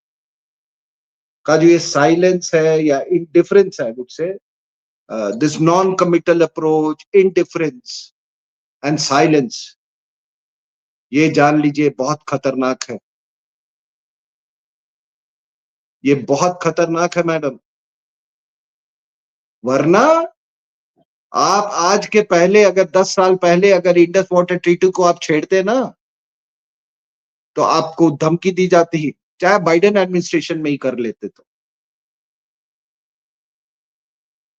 का जो ये साइलेंस है या इनडिफरेंस है मुझसे, this non committal approach, indifference and silence, ये जान लीजिए बहुत खतरनाक है। ये बहुत खतरनाक है मैडम। वरना आप आज के पहले, अगर 10 साल पहले अगर इंडस वाटर ट्रीटी को आप छेड़ते ना, तो आपको धमकी दी जाती, चाहे बाइडेन एडमिनिस्ट्रेशन में ही कर लेते, तो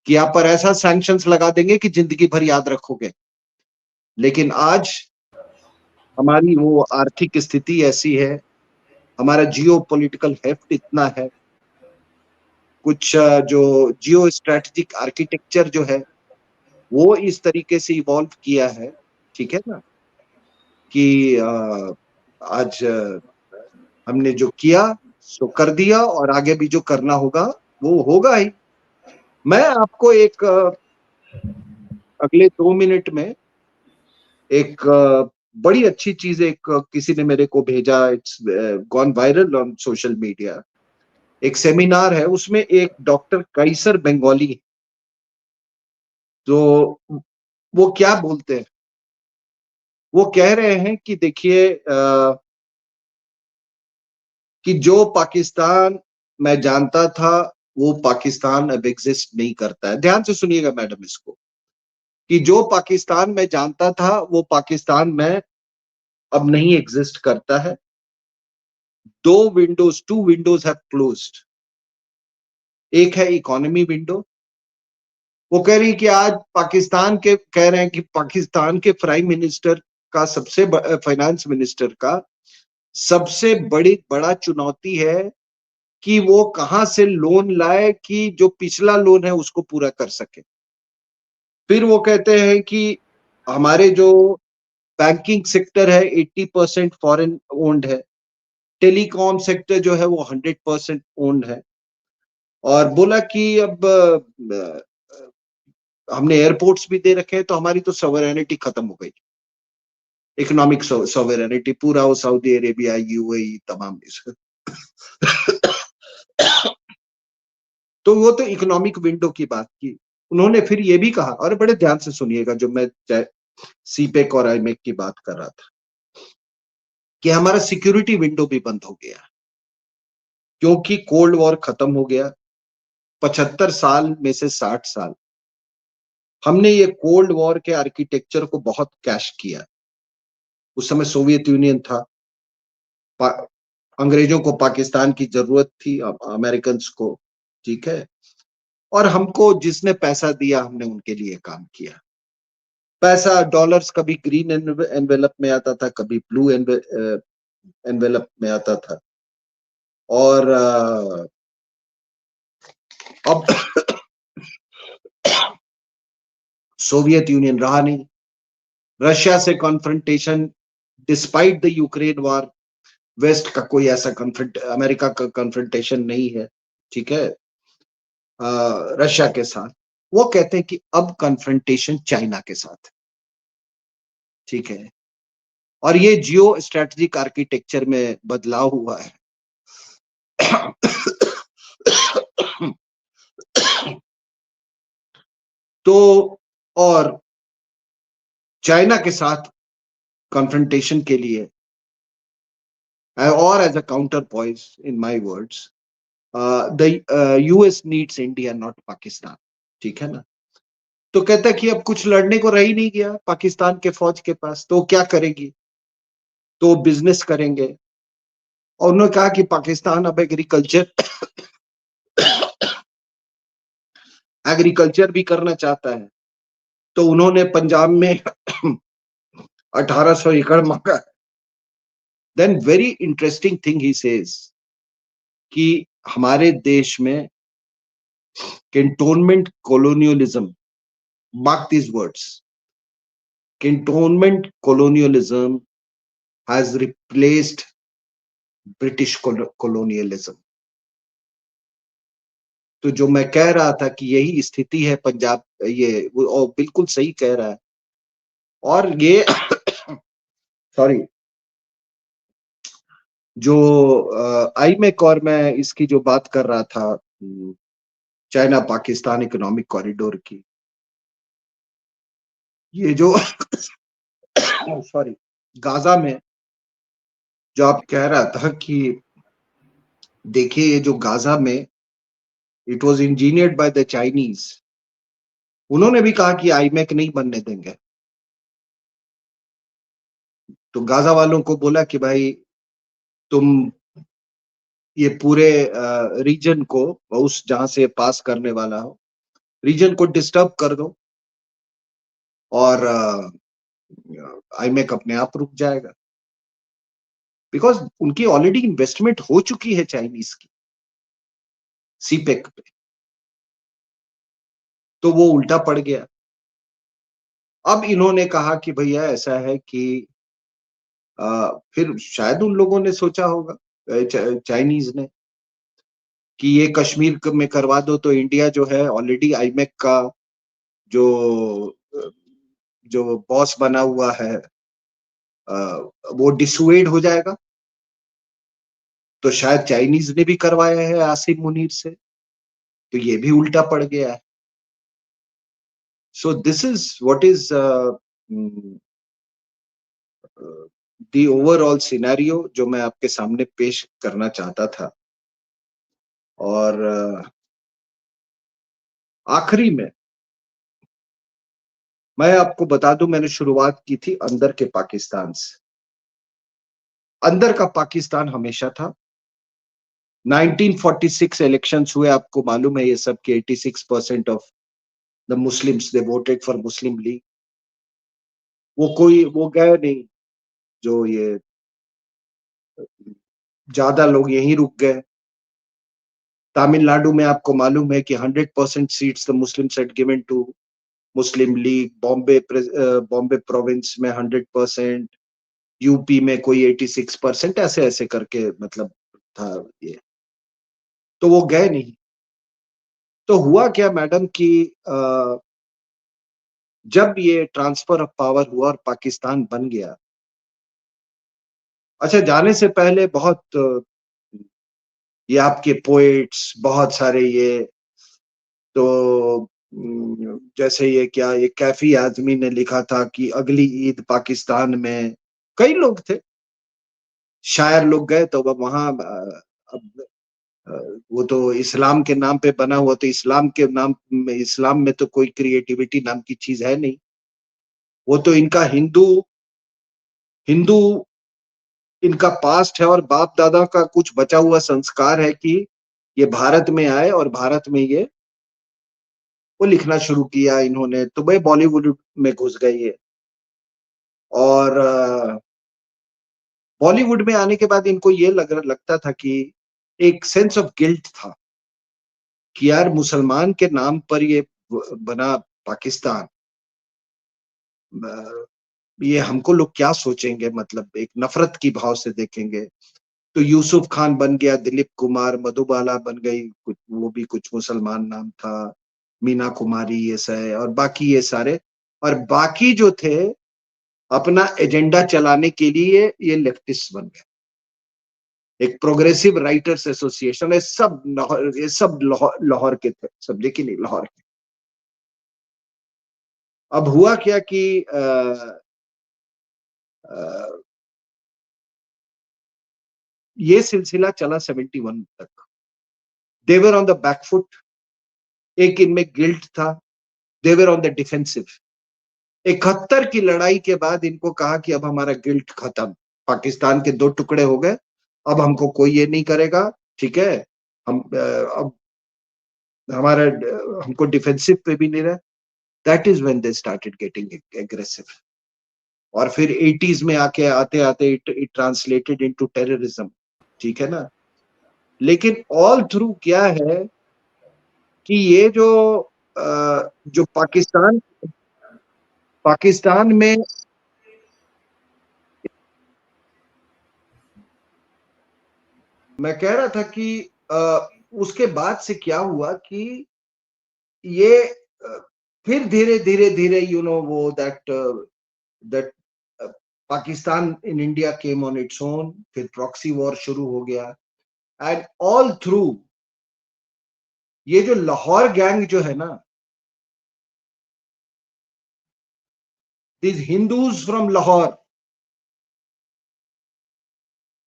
कि आप पर ऐसा सैंक्शंस लगा देंगे कि जिंदगी भर याद रखोगे। लेकिन आज हमारी वो आर्थिक स्थिति ऐसी है, हमारा जियो पॉलिटिकल हेफ्ट इतना है, कुछ जो जियो स्ट्रेटेजिक आर्किटेक्चर जो है वो इस तरीके से इवॉल्व किया है, ठीक है ना, कि आज हमने जो किया सो कर दिया, और आगे भी जो करना होगा वो होगा ही। मैं आपको एक अगले 2 मिनट में एक बड़ी अच्छी चीज, एक किसी ने मेरे को भेजा, it's gone viral on social media. एक सेमिनार है, उसमें एक डॉक्टर कैसर बंगाली, तो वो क्या बोलते हैं, वो कह रहे हैं कि देखिए कि जो पाकिस्तान मैं जानता था वो पाकिस्तान अब एग्जिस्ट नहीं करता है। ध्यान से सुनिएगा मैडम इसको, कि जो पाकिस्तान मैं जानता था वो पाकिस्तान में अब नहीं एग्जिस्ट करता है। Two windows have closed. एक है इकोनॉमी विंडो। वो कह रही कि आज पाकिस्तान के, कह रहे हैं कि पाकिस्तान के प्राइम मिनिस्टर का फाइनेंस मिनिस्टर का सबसे बड़ा चुनौती है कि वो कहां से लोन लाए कि जो पिछला लोन है उसको पूरा कर सके। फिर वो कहते हैं कि हमारे जो बैंकिंग सेक्टर है 80% फॉरेन ओन्ड है, टेलीकॉम सेक्टर जो है वो 100% ओन्ड है। और बोला कि अब हमने एयरपोर्ट्स भी दे रखे हैं, तो हमारी तो सॉवरेनिटी खत्म हो गई। इकोनॉमिक सॉवरेनिटी पूरा वो सऊदी अरेबिया, यूएई तमाम तो वो तो इकोनॉमिक विंडो की बात की। उन्होंने फिर ये भी कहा, और बड़े ध्यान से सुनिएगा जो मैं सीपेक और आईमेक की बात कर रहा था, कि हमारा सिक्योरिटी विंडो भी बंद हो गया, क्योंकि कोल्ड वॉर खत्म हो गया। 75 साल में से 60 साल हमने ये कोल्ड वॉर के आर्किटेक्चर को बहुत कैश किया। उस समय सोवियत यूनियन था, अंग्रेजों को पाकिस्तान की जरूरत थी, अमेरिकन को, ठीक है, और हमको जिसने पैसा दिया हमने उनके लिए काम किया। पैसा डॉलर्स कभी ग्रीन एनवेलप में आता था, कभी ब्लू एनवेलप में आता था, और अब सोवियत यूनियन रहा नहीं, रशिया से confrontation, despite the Ukraine war, west का कोई ऐसा अमेरिका का कॉन्फ्रंटेशन नहीं है, ठीक है, रशिया के साथ। वो कहते हैं कि अब कॉन्फ्रंटेशन चाइना के साथ, ठीक है, और ये जियो स्ट्रेटेजिक आर्किटेक्चर में बदलाव हुआ है। तो और चाइना के साथ कॉन्फ्रंटेशन के लिए, और as a counter point in my words, the US needs India not Pakistan, ठीक है ना। तो कहता है कि अब कुछ लड़ने को रह ही नहीं गया पाकिस्तान के फौज के पास, तो क्या करेगी, तो बिजनेस करेंगे। और उन्होंने कहा कि पाकिस्तान अब एग्रीकल्चर भी करना चाहता है, तो उन्होंने पंजाब में 1800 एकड़ मांगा। Then very interesting thing he says कि हमारे देश में cantonment colonialism, mark these words, cantonment colonialism has replaced British colonialism. तो जो मैं कह रहा था कि यही स्थिति है पंजाब, ये वो बिल्कुल सही कह रहा है। और ये सॉरी, जो आईमेक और मैं इसकी जो बात कर रहा था, चाइना पाकिस्तान इकोनॉमिक कॉरिडोर की, ये जो सॉरी, गाजा में जो आप कह रहा था कि देखिए ये जो गाजा में it was engineered by the Chinese, उन्होंने भी कहा कि आईमेक नहीं बनने देंगे। तो गाजा वालों को बोला कि भाई तुम ये पूरे रीजन को, उस जहां से पास करने वाला हो रीजन को डिस्टर्ब कर दो, और आईमेक अपने आप रुक जाएगा, बिकॉज उनकी ऑलरेडी इन्वेस्टमेंट हो चुकी है चाइनीज की सीपेक पे। तो वो उल्टा पड़ गया। अब इन्होंने कहा कि भैया ऐसा है कि फिर शायद उन लोगों ने सोचा होगा, चाइनीज ने, कि ये कश्मीर में करवा दो तो इंडिया जो है ऑलरेडी आईमेक का जो जो बॉस बना हुआ है, वो डिसुएड हो जाएगा। तो शायद चाइनीज ने भी करवाया है आसिम मुनीर से, तो ये भी उल्टा पड़ गया है। So this is what is the overall scenario जो मैं आपके सामने पेश करना चाहता था। और आखिरी में मैं आपको बता दूं, मैंने शुरुआत की थी अंदर के पाकिस्तान से। अंदर का पाकिस्तान हमेशा था। 1946 इलेक्शंस हुए, आपको मालूम है ये सब कि 86% of the Muslims they voted for Muslim league. वो गए नहीं, जो ये ज्यादा लोग यहीं रुक गए। तमिलनाडु में आपको मालूम है कि 100% seats the Muslims had given to Muslim League. Bombay province में 100%, यूपी में कोई 86%, ऐसे ऐसे करके मतलब था ये। तो वो गए नहीं। तो हुआ क्या मैडम कि जब ये ट्रांसफर ऑफ पावर हुआ और पाकिस्तान बन गया, अच्छा, जाने से पहले बहुत ये आपके पोएट्स बहुत सारे ये तो जैसे ये क्या ये कैफी आजमी ने लिखा था कि अगली ईद पाकिस्तान में, कई लोग थे, शायर लोग गए तो वहां अब वो तो इस्लाम के नाम पे बना हुआ, तो इस्लाम के नाम में, इस्लाम में तो कोई क्रिएटिविटी नाम की चीज है नहीं। वो तो इनका हिंदू हिंदू इनका पास्ट है और बाप दादा का कुछ बचा हुआ संस्कार है कि ये भारत में आए और भारत में ये वो लिखना शुरू किया इन्होंने, तो भाई बॉलीवुड में घुस गए ये। और बॉलीवुड में आने के बाद इनको ये लगता था कि एक सेंस ऑफ गिल्ट था कि यार मुसलमान के नाम पर ये बना पाकिस्तान, ये हमको लोग क्या सोचेंगे, मतलब एक नफरत की भाव से देखेंगे। तो यूसुफ खान बन गया, दिलीप कुमार, मधुबाला बन गई, कुछ वो भी कुछ मुसलमान नाम था, मीना कुमारी, ये सब और बाकी ये सारे, और बाकी जो थे अपना एजेंडा चलाने के लिए ये लेफ्टिस्ट बन गए। एक प्रोग्रेसिव राइटर्स एसोसिएशन, ये सब लाहौर के थे, सब देखिए नहीं लाहौर के। अब हुआ क्या कि ये सिलसिला चला 71 तक। देवर ऑन द बैकफुट, एक इनमें गिल्ट था, देवर ऑन द डिफेंसिव। 71 की लड़ाई के बाद इनको कहा कि अब हमारा गिल्ट खत्म, पाकिस्तान के दो टुकड़े हो गए, अब हमको कोई ये नहीं करेगा, ठीक है, हम अब हमारा हमको डिफेंसिव पे भी नहीं रहा। That is when they started getting aggressive. और फिर 80s में आके आते आते इट ट्रांसलेटेड इनटू टेररिज्म, ठीक है ना। लेकिन ऑल थ्रू क्या है कि ये जो पाकिस्तान में मैं कह रहा था कि उसके बाद से क्या हुआ कि ये फिर धीरे धीरे धीरे वो that Pakistan in India came on its own, फिर प्रॉक्सी वॉर शुरू हो गया। एंड ऑल थ्रू ये जो लाहौर गैंग जो है ना, दिस हिंदूज फ्रॉम लाहौर,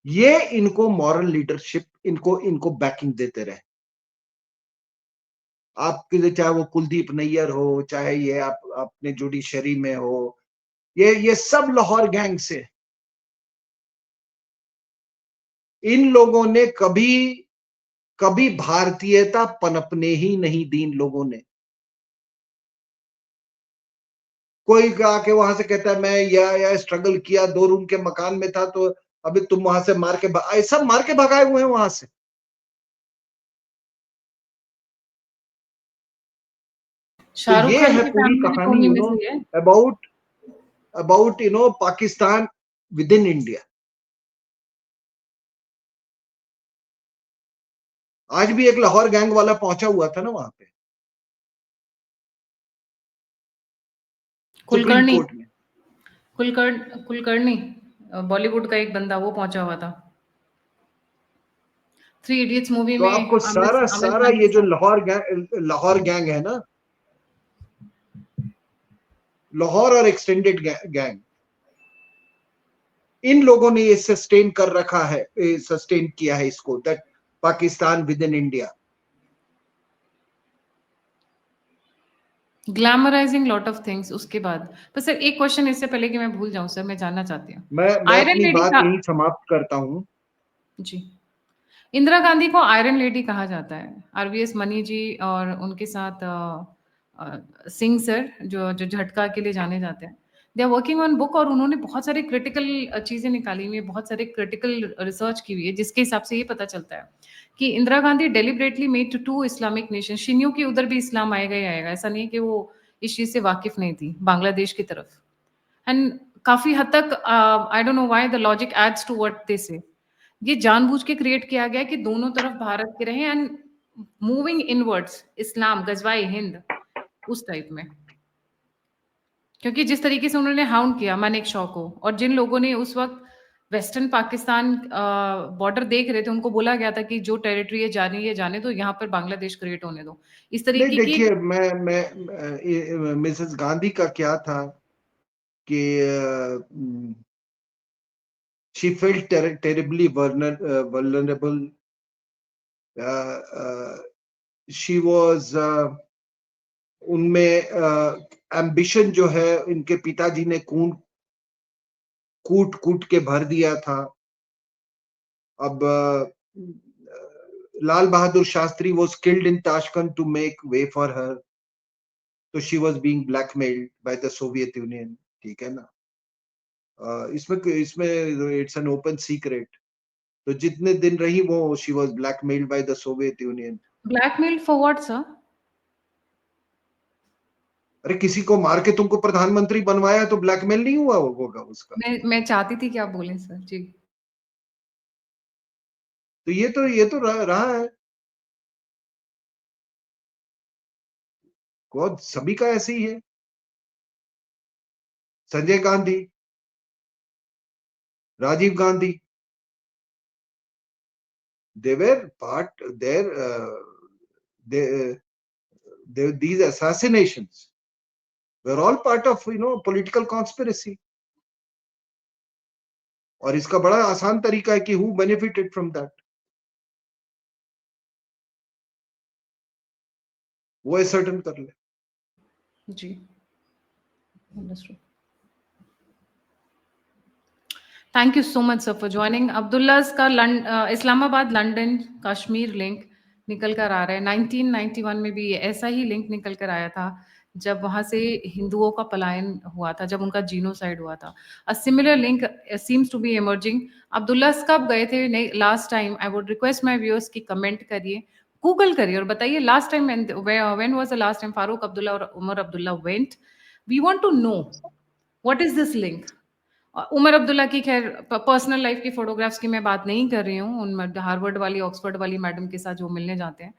ये इनको मॉरल लीडरशिप, इनको इनको बैकिंग देते रहे। आपके लिए चाहे वो कुलदीप नैयर हो, चाहे ये अपने जुडिशरी में हो, ये सब लाहौर गैंग से। इन लोगों ने कभी कभी भारतीयता पनपने ही नहीं दी इन लोगों ने। कोई आके वहां से कहता है मैं या स्ट्रगल किया, 2 रूम के मकान में था, तो अभी तुम वहां से मार के सब मार के भगाए हुए हैं वहां से। तो शाहरुख ये खान है की पूरी फैमिली भी तो कहानी, उन्हीं में से ही है। About about Pakistan within India. आज भी एक लाहौर गैंग वाला पहुंचा हुआ था ना वहां पे सुप्रीम कुलकर्णी, कोर्ट में। कुलकर्णी बॉलीवुड का एक बंदा वो पहुंचा हुआ था 3 इडियट्स मूवी तो में आपको आमिर सारा आमिर सारा खान ये के जो साथ। लाहौर गैंग है ना, लाहौर और एक्सटेंडेड गैंग, इन लोगों ने ये सस्टेन कर रखा है, सस्टेन किया है इसको, that Pakistan within India. Glamorising lot of things उसके बाद। पर सर एक क्वेश्चन इससे पहले कि मैं भूल जाऊं, सर मैं जानना चाहती हूँ। मैं आयरन अपनी लेडी बात का यही समाप्त करता हूं। जी, इंदिरा गांधी को आयरन लेडी कहा जाता है। आरवीएस मनी जी और उनके साथ सिंह सर जो जो झटका के लिए जाने जाते हैं, they are working on book, और उन्होंने बहुत सारे क्रिटिकल चीज़ें निकाली हुई है, बहुत सारे क्रिटिकल रिसर्च की हुई है, जिसके हिसाब से ये पता चलता है कि Indira Gandhi deliberately made to Islamic nation. शिनियों के उधर भी इस्लाम आएगा ही आएगा, ऐसा नहीं है कि वो इस चीज़ से वाकिफ नहीं थी, बांग्लादेश की तरफ। एंड काफ़ी हद तक I don't know why the logic adds to what they say, ये जानबूझ के क्रिएट किया गया है कि दोनों तरफ भारत के रहे एंड मूविंग इनवर्ड्स इस्लाम गजवाए हिंद उस टाइप में। क्योंकि जिस तरीके से उन्होंने हाउंड किया मानेक शॉ को, और जिन लोगों ने उस वक्त वेस्टर्न पाकिस्तान बॉर्डर देख रहे थे, उनको बोला गया था कि जो टेरिटरी है जाने दो, यहाँ पर बांग्लादेश क्रिएट होने दो, इस नहीं तरीके की। देखिए, मैं मिसेस गांधी का क्या था कि she felt terribly vulnerable, she was, उनमें एम्बिशन जो है इनके पिताजी ने कूट कूट के भर दिया था। अब Lal Bahadur Shastri was killed in Tashkent to make way for her, तो she was being blackmailed by the Soviet Union, ठीक है ना। इसमें इट्स एन ओपन सीक्रेट, तो जितने दिन रही वो she was blackmailed by the Soviet Union। Blackmail for what sir? अरे किसी को मार के तुमको प्रधानमंत्री बनवाया तो ब्लैकमेल नहीं हुआ होगा उसका? मैं चाहती थी कि आप बोलें सर जी। तो ये तो रहा है, कौन सभी का ऐसे ही है। Sanjay Gandhi, Rajiv Gandhi, they were part these assassinations were all part of political conspiracy। और इसका बड़ा आसान तरीका है कि who benefited from that, वो सर्टन कर ले। जी, understood. Thank you so much sir for joining. Abdullahs का इस्लामाबाद लंदन कश्मीर लिंक निकल कर आ रहा है। 1991 में भी ऐसा ही लिंक निकल कर आया था, जब वहां से हिंदुओं का पलायन हुआ था, जब उनका जीनोसाइड हुआ था। A similar link seems to be emerging. Abdullahs कब गए थे last time? I would request my viewers की कमेंट करिए, गूगल करिए और बताइए last time when was the last time Farooq Abdullah और Omar Abdullah went. We want to know what is this link. Omar Abdullah की खैर पर्सनल लाइफ की फोटोग्राफ्स की मैं बात नहीं कर रही हूँ, उन हार्वर्ड वाली ऑक्सफोर्ड वाली मैडम के साथ जो मिलने जाते हैं।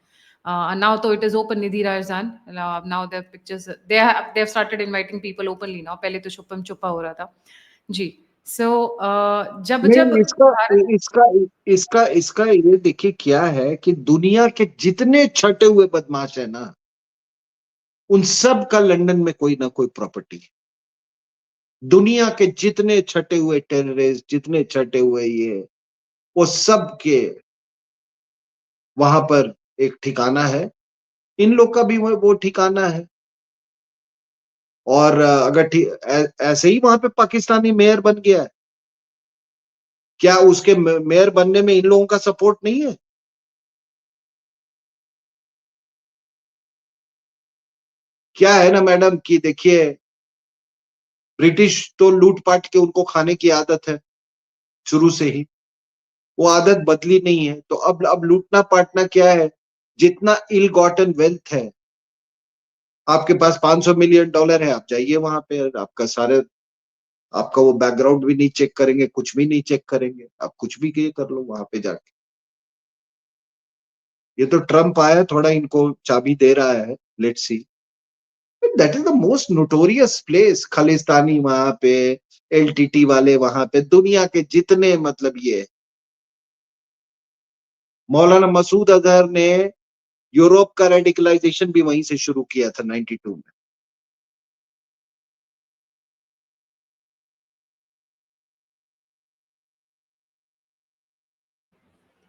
नाउ तो it is open, Nidhi Razdan, now there pictures they have started inviting people openly now, पहले तो छुपम छुपा हो रहा था जी। सो जब जब नहीं, इसका भारत, इसका इसका इसका ये देखिए क्या है कि दुनिया के जितने छटे हुए बदमाश है ना, उन सब का लंदन में कोई ना कोई प्रॉपर्टी है। दुनिया के जितने छटे हुए टेररिस्ट, जितने छटे हुए ये, वो सब के वहां पर एक ठिकाना है। इन लोग का भी वो ठिकाना है। और अगर ऐसे ही वहां पे पाकिस्तानी मेयर बन गया है, क्या उसके मेयर बनने में इन लोगों का सपोर्ट नहीं है? क्या है ना मैडम कि देखिए, ब्रिटिश तो लूटपाट के उनको खाने की आदत है शुरू से ही, वो आदत बदली नहीं है। तो अब लूटना पाटना क्या है? जितना इल गॉटन वेल्थ है, आपके पास $500 मिलियन है, आप जाइए वहां पे, आपका वो बैकग्राउंड भी नहीं चेक करेंगे, कुछ भी नहीं चेक करेंगे, आप कुछ भी कर लो वहां पे जाके। ये तो ट्रम्प आया, थोड़ा इनको चाबी दे रहा है, let's see. That is the most notorious place, Khalistani वहां पे, एलटीटी वाले वहां पे, दुनिया के जितने मतलब ये, मौलाना मसूद अजहर ने यूरोप का रेडिकलाइजेशन भी वहीं से शुरू किया था 92 में।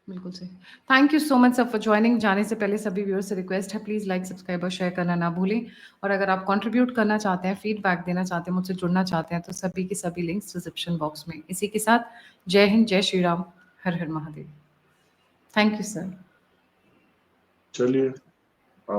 बिल्कुल सही। Thank you so much sir for joining. जाने से पहले सभी व्यूअर्स से रिक्वेस्ट है, प्लीज लाइक सब्सक्राइब और शेयर करना ना भूलें। और अगर आप कंट्रीब्यूट करना चाहते हैं, फीडबैक देना चाहते हैं, मुझसे जुड़ना चाहते हैं, तो सभी के सभी लिंक्स डिस्क्रिप्शन बॉक्स में। इसी के साथ जय हिंद, जय श्री राम, हर हर महादेव। Thank you sir. चलिए।